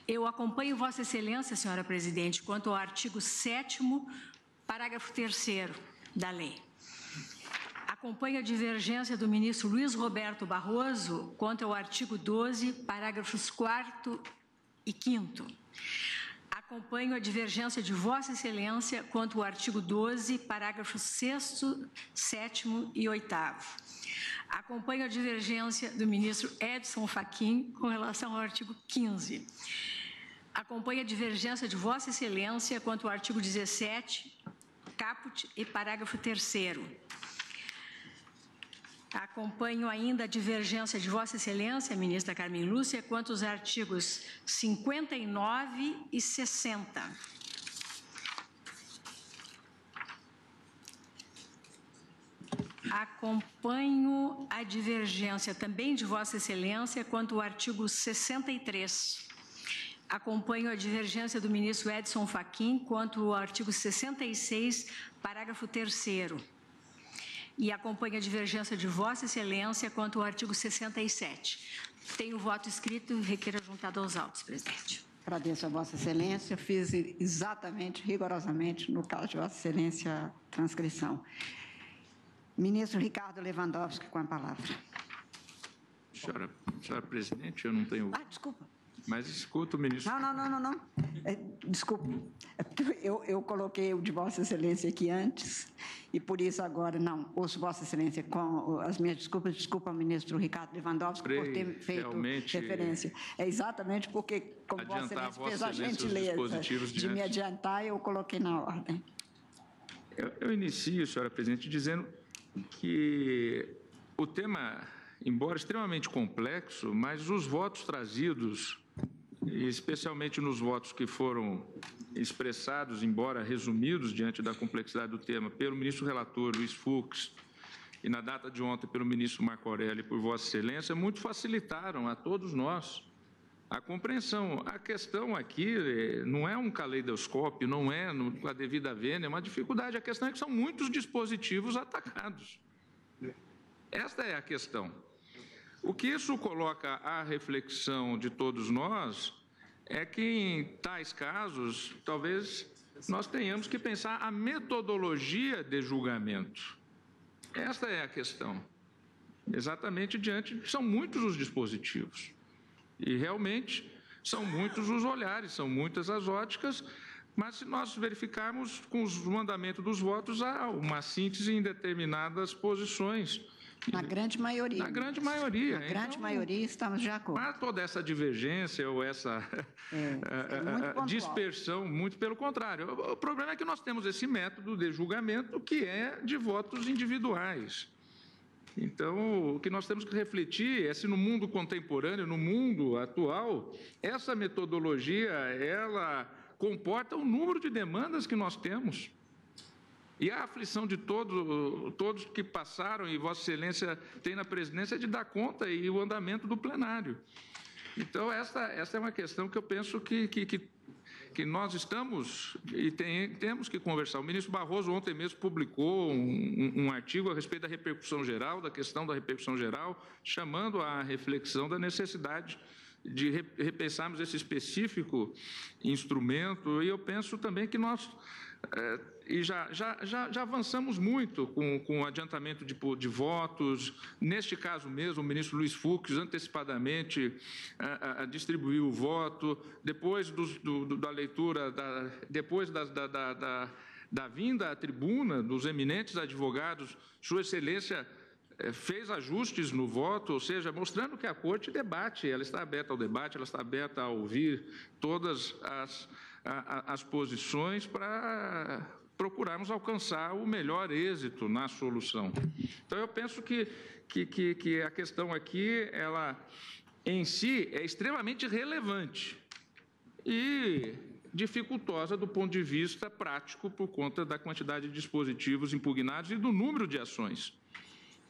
Eu acompanho Vossa Excelência, senhora presidente, quanto ao artigo 7º, parágrafo 3º da lei. Acompanho a divergência do ministro Luiz Roberto Barroso quanto ao artigo 12, parágrafos 4º e 5º. Acompanho a divergência de Vossa Excelência quanto ao artigo 12, parágrafos 6º, 7º e 8º. Acompanho a divergência do ministro Edson Fachin com relação ao artigo 15. Acompanho a divergência de Vossa Excelência quanto ao artigo 17, caput e parágrafo 3º. Acompanho ainda a divergência de Vossa Excelência, ministra Carmen Lúcia, quanto aos artigos 59 e 60. Acompanho a divergência também de Vossa Excelência quanto ao artigo 63. Acompanho a divergência do ministro Edson Fachin quanto ao artigo 66, parágrafo 3º. E acompanho a divergência de Vossa Excelência quanto ao artigo 67. Tenho voto escrito e requeiro juntado aos autos, presidente. Agradeço a Vossa Excelência. Fiz exatamente, rigorosamente, no caso de Vossa Excelência, a transcrição. Ministro Ricardo Lewandowski, com a palavra. Senhora presidente, eu não tenho... Desculpa. Mas escuta o ministro... Não. Desculpa. Eu coloquei o de Vossa Excelência aqui antes e, por isso, agora não. Ouço Vossa Excelência com as minhas desculpas. Desculpa ao ministro Ricardo Lewandowski por ter feito referência. É exatamente porque, como Vossa Excelência fez a gentileza de me adiantar, eu coloquei na ordem. Eu inicio, senhora presidente, dizendo que o tema, embora extremamente complexo, mas os votos trazidos, especialmente nos votos que foram expressados, embora resumidos diante da complexidade do tema, pelo ministro relator Luiz Fux e na data de ontem pelo ministro Marco Aurélio e por Vossa Excelência, muito facilitaram a todos nós a compreensão. A questão aqui não é um caleidoscópio, não é com a devida vênia, é uma dificuldade. A questão é que são muitos dispositivos atacados. Esta é a questão. O que isso coloca à reflexão de todos nós é que, em tais casos, talvez nós tenhamos que pensar a metodologia de julgamento. Esta é a questão. Exatamente são muitos os dispositivos. E, realmente, são muitos os olhares, são muitas as óticas, mas se nós verificarmos com os mandamentos dos votos, há uma síntese em determinadas posições. Na grande maioria. Na grande maioria. Na grande maioria estamos de acordo. Para toda essa divergência ou essa dispersão, muito pelo contrário. O problema é que nós temos esse método de julgamento que é de votos individuais. Então, o que nós temos que refletir é se no mundo contemporâneo, no mundo atual, essa metodologia, ela comporta o número de demandas que nós temos. E a aflição de todos que passaram, e Vossa Excelência tem na presidência, de dar conta e o andamento do plenário. Então, essa é uma questão que eu penso que nós estamos e temos que conversar. O ministro Barroso ontem mesmo publicou um artigo a respeito da repercussão geral, da questão da repercussão geral, chamando à reflexão da necessidade de repensarmos esse específico instrumento. E eu penso também que nós... e já avançamos muito com o adiantamento de votos. Neste caso mesmo, o ministro Luiz Fux antecipadamente distribuiu o voto. Depois da leitura, depois da vinda à tribuna dos eminentes advogados, Sua Excelência fez ajustes no voto, ou seja, mostrando que a Corte debate, ela está aberta ao debate, ela está aberta a ouvir todas as posições para procurarmos alcançar o melhor êxito na solução. Então, eu penso que a questão aqui, ela em si é extremamente relevante e dificultosa do ponto de vista prático por conta da quantidade de dispositivos impugnados e do número de ações.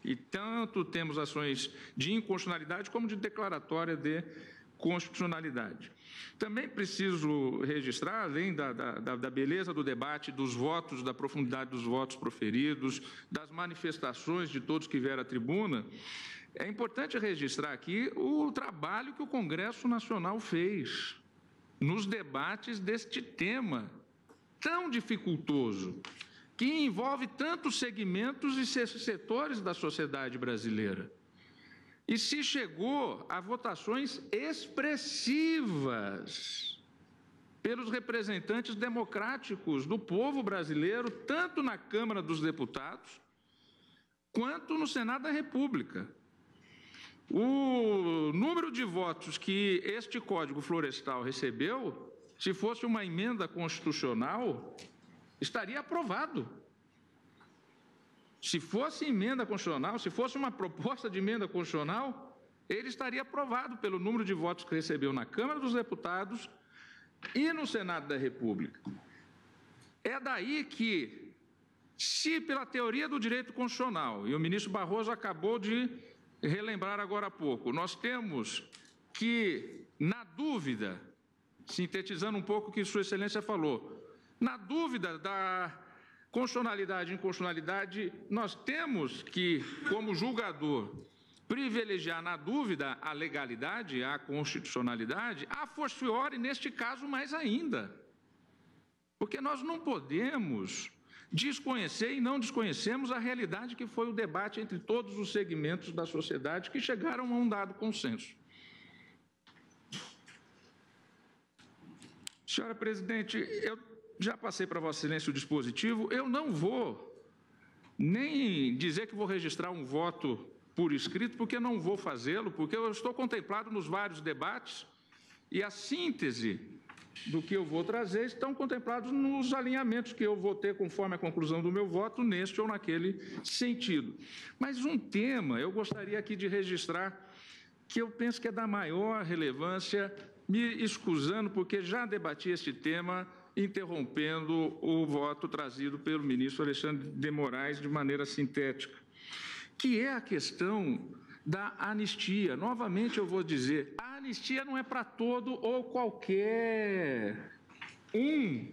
E tanto temos ações de inconstitucionalidade como de declaratória de constitucionalidade. Também preciso registrar, além da beleza do debate, dos votos, da profundidade dos votos proferidos, das manifestações de todos que vieram à tribuna, é importante registrar aqui o trabalho que o Congresso Nacional fez nos debates deste tema tão dificultoso, que envolve tantos segmentos e setores da sociedade brasileira. E se chegou a votações expressivas pelos representantes democráticos do povo brasileiro, tanto na Câmara dos Deputados, quanto no Senado da República. O número de votos que este Código Florestal recebeu, se fosse uma emenda constitucional, estaria aprovado. Se fosse emenda constitucional, se fosse uma proposta de emenda constitucional, ele estaria aprovado pelo número de votos que recebeu na Câmara dos Deputados e no Senado da República. É daí que, se pela teoria do direito constitucional, e o ministro Barroso acabou de relembrar agora há pouco, nós temos que, na dúvida, sintetizando um pouco o que Sua Excelência falou, na dúvida da constitucionalidade e inconstitucionalidade, nós temos que, como julgador, privilegiar na dúvida a legalidade, a constitucionalidade, a fortiori, neste caso, mais ainda. Porque nós não podemos desconhecer e não desconhecemos a realidade que foi o debate entre todos os segmentos da sociedade que chegaram a um dado consenso. Senhora Presidente, eu já passei para Vossa Excelência o dispositivo, eu não vou nem dizer que vou registrar um voto por escrito, porque não vou fazê-lo, porque eu estou contemplado nos vários debates e a síntese do que eu vou trazer estão contemplados nos alinhamentos que eu vou ter conforme a conclusão do meu voto, neste ou naquele sentido. Mas um tema eu gostaria aqui de registrar, que eu penso que é da maior relevância, me escusando porque já debati este tema, interrompendo o voto trazido pelo ministro Alexandre de Moraes de maneira sintética, que é a questão da anistia. Novamente eu vou dizer, a anistia não é para todo ou qualquer um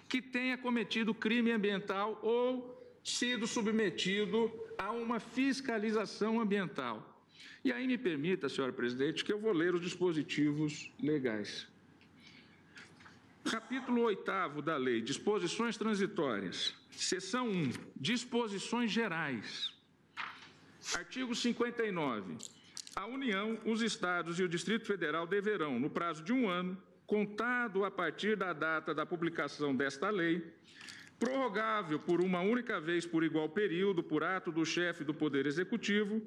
que tenha cometido crime ambiental ou sido submetido a uma fiscalização ambiental. E aí me permita, senhora presidente, que eu vou ler os dispositivos legais. Capítulo 8º da lei, disposições transitórias, seção 1, disposições gerais. Artigo 59. A União, os Estados e o Distrito Federal deverão, no prazo de 1 ano, contado a partir da data da publicação desta lei, prorrogável por uma única vez por igual período, por ato do chefe do Poder Executivo,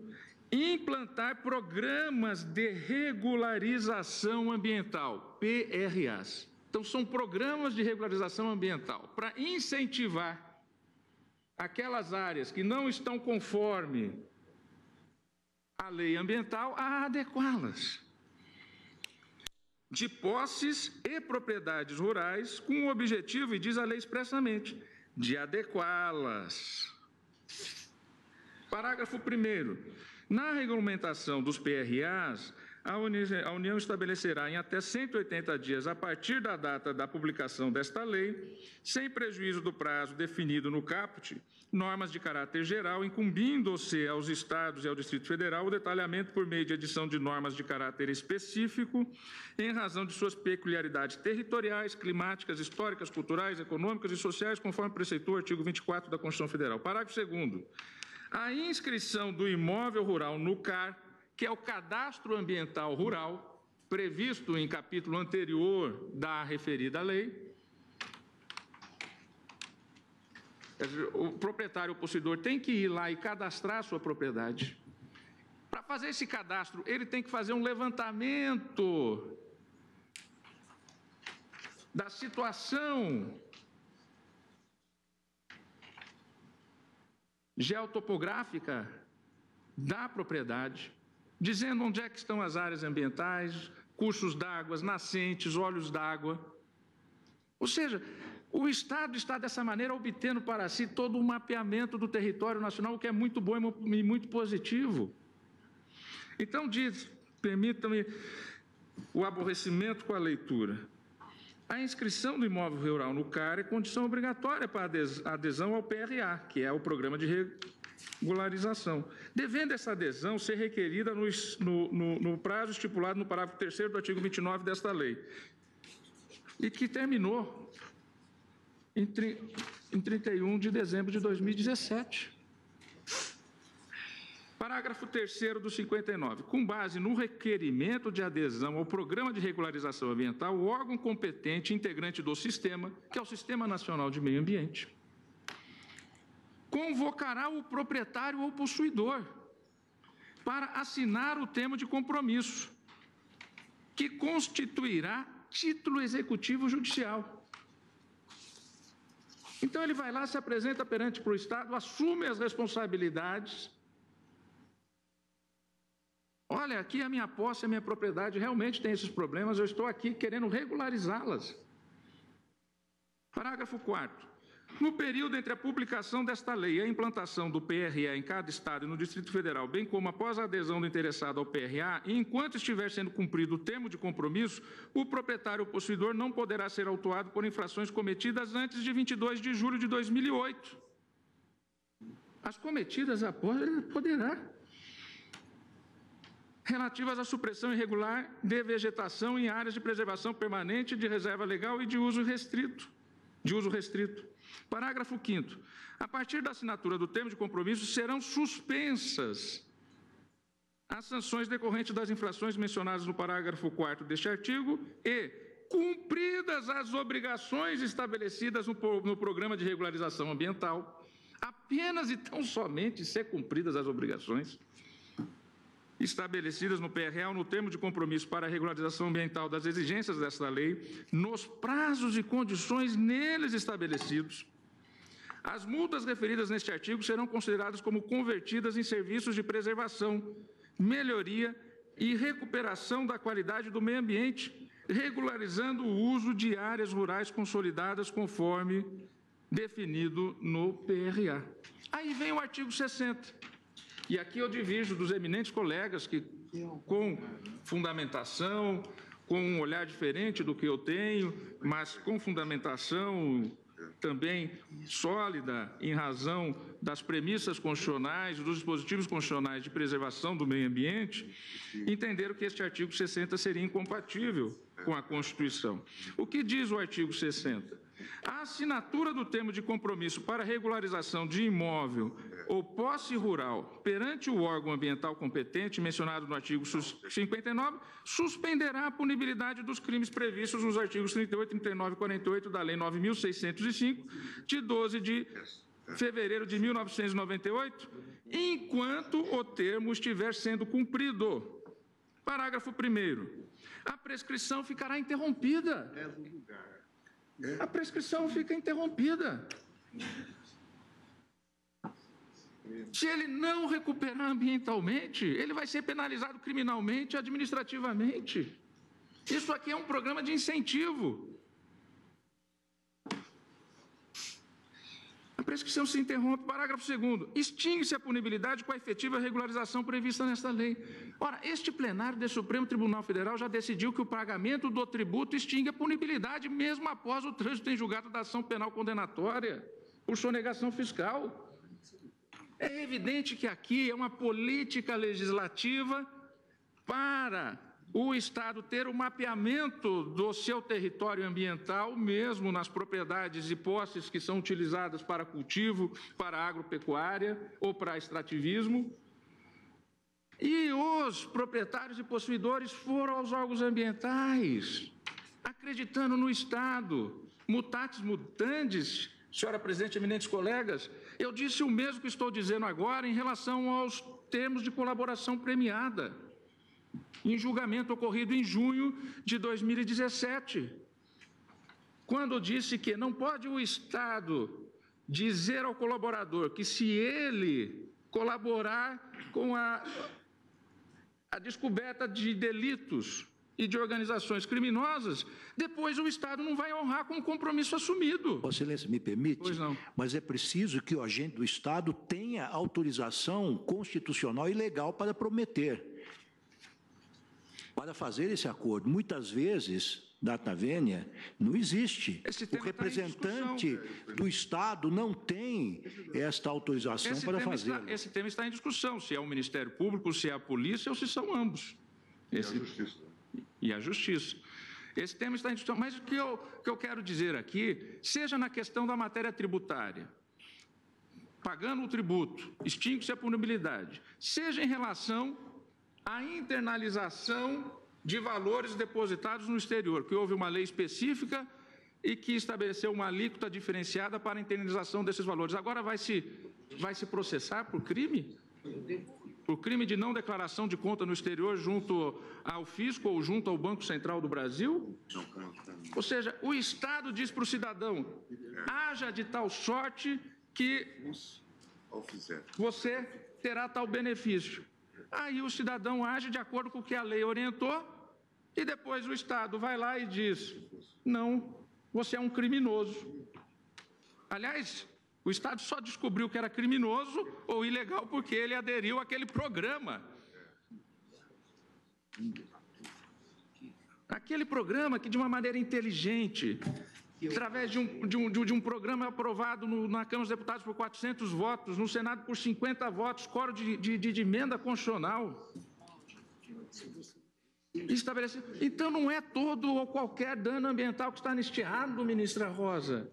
implantar programas de regularização ambiental, PRAs. Então, são programas de regularização ambiental para incentivar aquelas áreas que não estão conforme a lei ambiental a adequá-las, de posses e propriedades rurais, com o objetivo, e diz a lei expressamente, de adequá-las. Parágrafo 1º. Na regulamentação dos PRAs, a União estabelecerá em até 180 dias, a partir da data da publicação desta lei, sem prejuízo do prazo definido no caput, normas de caráter geral, incumbindo-se aos Estados e ao Distrito Federal o detalhamento por meio de edição de normas de caráter específico, em razão de suas peculiaridades territoriais, climáticas, históricas, culturais, econômicas e sociais, conforme preceitou o artigo 24 da Constituição Federal. Parágrafo 2º. A inscrição do imóvel rural no CAR, que é o Cadastro Ambiental Rural, previsto em capítulo anterior da referida lei. O proprietário ou possuidor tem que ir lá e cadastrar a sua propriedade. Para fazer esse cadastro, ele tem que fazer um levantamento da situação geotopográfica da propriedade, dizendo onde é que estão as áreas ambientais, cursos d'água, nascentes, olhos d'água. Ou seja, o Estado está dessa maneira obtendo para si todo um mapeamento do território nacional, o que é muito bom e muito positivo. Então diz, permitam-me o aborrecimento com a leitura. A inscrição do imóvel rural no CAR é condição obrigatória para a adesão ao PRA, que é o Programa de Regularização, devendo essa adesão ser requerida no prazo estipulado no parágrafo 3º do artigo 29 desta lei, e que terminou em 31 de dezembro de 2017. Parágrafo 3º do 59. Com base no requerimento de adesão ao Programa de Regularização Ambiental, o órgão competente integrante do sistema, que é o Sistema Nacional de Meio Ambiente, convocará o proprietário ou possuidor para assinar o termo de compromisso, que constituirá título executivo judicial. Então, ele vai lá, se apresenta perante para o Estado, assume as responsabilidades. Olha, aqui a minha posse, a minha propriedade realmente tem esses problemas, eu estou aqui querendo regularizá-las. Parágrafo 4º. No período entre a publicação desta lei e a implantação do PRA em cada Estado e no Distrito Federal, bem como após a adesão do interessado ao PRA, e enquanto estiver sendo cumprido o termo de compromisso, o proprietário ou possuidor não poderá ser autuado por infrações cometidas antes de 22 de julho de 2008. As cometidas após, ele poderá. Relativas à supressão irregular de vegetação em áreas de preservação permanente, de reserva legal e de uso restrito. Parágrafo 5º. A partir da assinatura do termo de compromisso, serão suspensas as sanções decorrentes das infrações mencionadas no parágrafo 4º deste artigo e, cumpridas as obrigações estabelecidas no Programa de Regularização Ambiental, apenas e tão somente ser cumpridas as obrigações estabelecidas no PRA ou no termo de compromisso para a regularização ambiental das exigências desta lei, nos prazos e condições neles estabelecidos, as multas referidas neste artigo serão consideradas como convertidas em serviços de preservação, melhoria e recuperação da qualidade do meio ambiente, regularizando o uso de áreas rurais consolidadas conforme definido no PRA. Aí vem o artigo 60. E aqui eu divido dos eminentes colegas que, com fundamentação, com um olhar diferente do que eu tenho, mas com fundamentação também sólida em razão das premissas constitucionais, dos dispositivos constitucionais de preservação do meio ambiente, entenderam que este artigo 60 seria incompatível com a Constituição. O que diz o artigo 60? A assinatura do termo de compromisso para regularização de imóvel ou posse rural perante o órgão ambiental competente, mencionado no artigo 59, suspenderá a punibilidade dos crimes previstos nos artigos 38, 39 e 48 da Lei 9.605, de 12 de fevereiro de 1998, enquanto o termo estiver sendo cumprido. Parágrafo 1º. A prescrição ficará interrompida. A prescrição fica interrompida. Se ele não recuperar ambientalmente, ele vai ser penalizado criminalmente e administrativamente. Isso aqui é um programa de incentivo. A prescrição se interrompe. Parágrafo 2º. Extingue-se a punibilidade com a efetiva regularização prevista nesta lei. Ora, este plenário do Supremo Tribunal Federal já decidiu que o pagamento do tributo extingue a punibilidade mesmo após o trânsito em julgado da ação penal condenatória por sonegação fiscal. É evidente que aqui é uma política legislativa para o Estado ter o mapeamento do seu território ambiental, mesmo nas propriedades e posses que são utilizadas para cultivo, para agropecuária ou para extrativismo. E os proprietários e possuidores foram aos órgãos ambientais, acreditando no Estado. Mutatis mutandis, senhora presidente, eminentes colegas, eu disse o mesmo que estou dizendo agora em relação aos termos de colaboração premiada, em julgamento ocorrido em junho de 2017, quando disse que não pode o Estado dizer ao colaborador que se ele colaborar com a descoberta de delitos e de organizações criminosas, depois o Estado não vai honrar com o compromisso assumido. Vossa Excelência, me permite? Pois não. Mas é preciso que o agente do Estado tenha autorização constitucional e legal para prometer, para fazer esse acordo. Muitas vezes, data vênia, não existe. O representante do Estado não tem esta autorização para fazê-lo. Esse tema está em discussão, se é o Ministério Público, se é a polícia ou se são ambos. E a Justiça. Esse tema está em discussão. Mas o que eu quero dizer aqui, seja na questão da matéria tributária, pagando o tributo, extingue-se a punibilidade, seja em relação à internalização de valores depositados no exterior, que houve uma lei específica e que estabeleceu uma alíquota diferenciada para a internalização desses valores. Agora vai se vai se processar por crime? Por crime de não declaração de conta no exterior junto ao fisco ou junto ao Banco Central do Brasil? Ou seja, o Estado diz para o cidadão, haja de tal sorte que você terá tal benefício. Aí o cidadão age de acordo com o que a lei orientou e depois o Estado vai lá e diz, não, você é um criminoso. Aliás, o Estado só descobriu que era criminoso ou ilegal porque ele aderiu àquele programa. Aquele programa que, de uma maneira inteligente, através de um programa aprovado na Câmara dos Deputados por 400 votos, no Senado por 50 votos, quórum de emenda constitucional, estabelecido. Então, não é todo ou qualquer dano ambiental que está anistiado, ministra Rosa.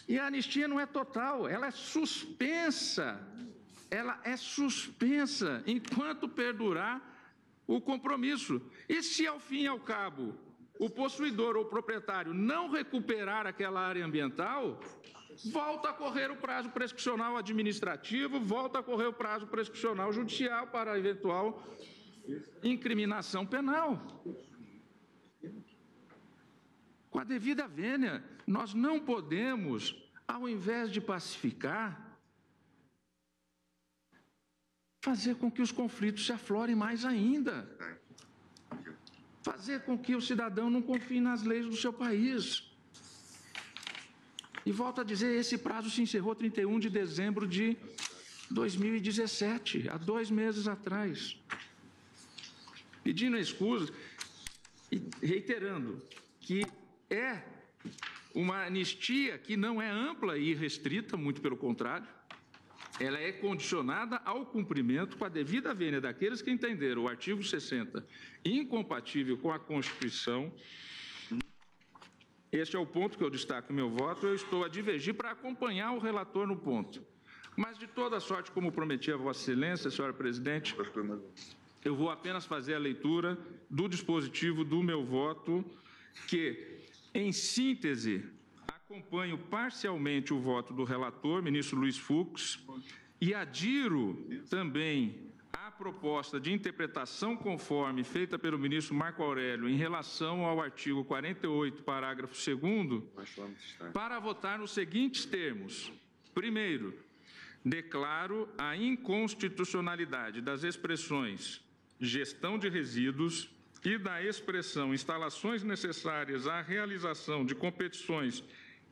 E a anistia não é total, ela é suspensa. Ela é suspensa enquanto perdurar o compromisso. E se, ao fim e ao cabo, o possuidor ou o proprietário não recuperar aquela área ambiental, volta a correr o prazo prescricional administrativo, volta a correr o prazo prescricional judicial para a eventual incriminação penal. Com a devida vênia, nós não podemos, ao invés de pacificar, fazer com que os conflitos se aflorem mais ainda. Fazer com que o cidadão não confie nas leis do seu país. E volto a dizer, esse prazo se encerrou 31 de dezembro de 2017, há 2 meses atrás. Pedindo escusa e reiterando que é uma anistia que não é ampla e restrita, muito pelo contrário, ela é condicionada ao cumprimento com a devida vênia daqueles que entenderam o artigo 60 incompatível com a Constituição. Este é o ponto que eu destaco no meu voto. Eu estou a divergir para acompanhar o relator no ponto. Mas, de toda sorte, como prometi a Vossa Excelência, senhora presidente, eu vou apenas fazer a leitura do dispositivo do meu voto, que, em síntese, acompanho parcialmente o voto do relator, ministro Luiz Fux, e adiro também à proposta de interpretação conforme feita pelo ministro Marco Aurélio em relação ao artigo 48, parágrafo 2º, para votar nos seguintes termos. Primeiro, declaro a inconstitucionalidade das expressões gestão de resíduos e da expressão instalações necessárias à realização de competições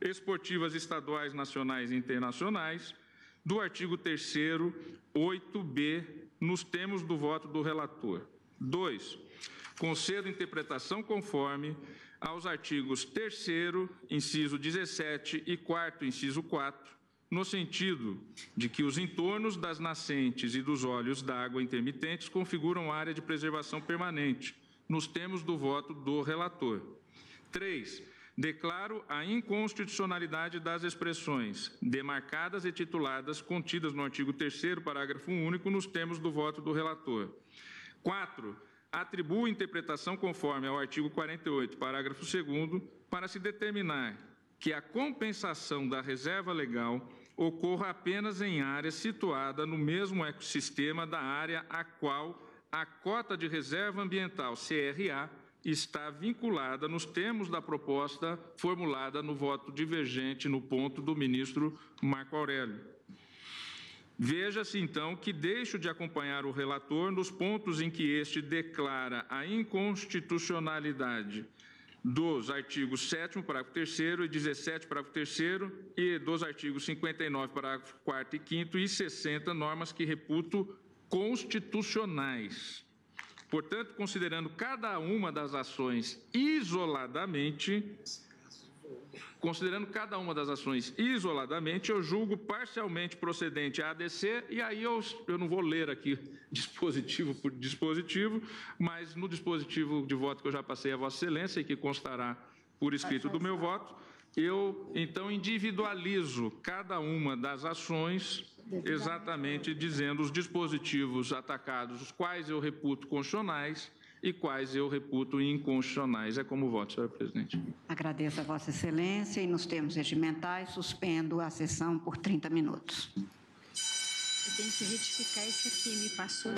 esportivas estaduais, nacionais e internacionais, do artigo 3º, 8b, nos termos do voto do relator. 2. Concedo interpretação conforme aos artigos 3º, inciso 17 e 4º, inciso 4, no sentido de que os entornos das nascentes e dos olhos d'água intermitentes configuram área de preservação permanente, nos termos do voto do relator. 3. Declaro a inconstitucionalidade das expressões demarcadas e tituladas contidas no artigo 3º, parágrafo único, nos termos do voto do relator. 4. Atribuo interpretação conforme ao artigo 48, parágrafo 2º, para se determinar que a compensação da reserva legal ocorra apenas em área situada no mesmo ecossistema da área a qual a cota de reserva ambiental, CRA, está vinculada nos termos da proposta formulada no voto divergente no ponto do ministro Marco Aurélio. Veja-se, então, que deixo de acompanhar o relator nos pontos em que este declara a inconstitucionalidade dos artigos 7º, parágrafo 3º, e 17, parágrafo 3º, e dos artigos 59, parágrafo 4º e 5º, e 60, normas que reputo constitucionais. Portanto, considerando cada uma das ações isoladamente, eu julgo parcialmente procedente a ADC, e aí eu não vou ler aqui dispositivo por dispositivo, mas no dispositivo de voto que eu já passei a Vossa Excelência e que constará por escrito do meu voto, eu, então, individualizo cada uma das ações, exatamente dizendo os dispositivos atacados, os quais eu reputo constitucionais, e quais eu reputo inconstitucionais. É como voto, senhora presidente. Agradeço a Vossa Excelência e, nos termos regimentais, suspendo a sessão por 30 minutos. Eu tenho que retificar esse aqui, me passou.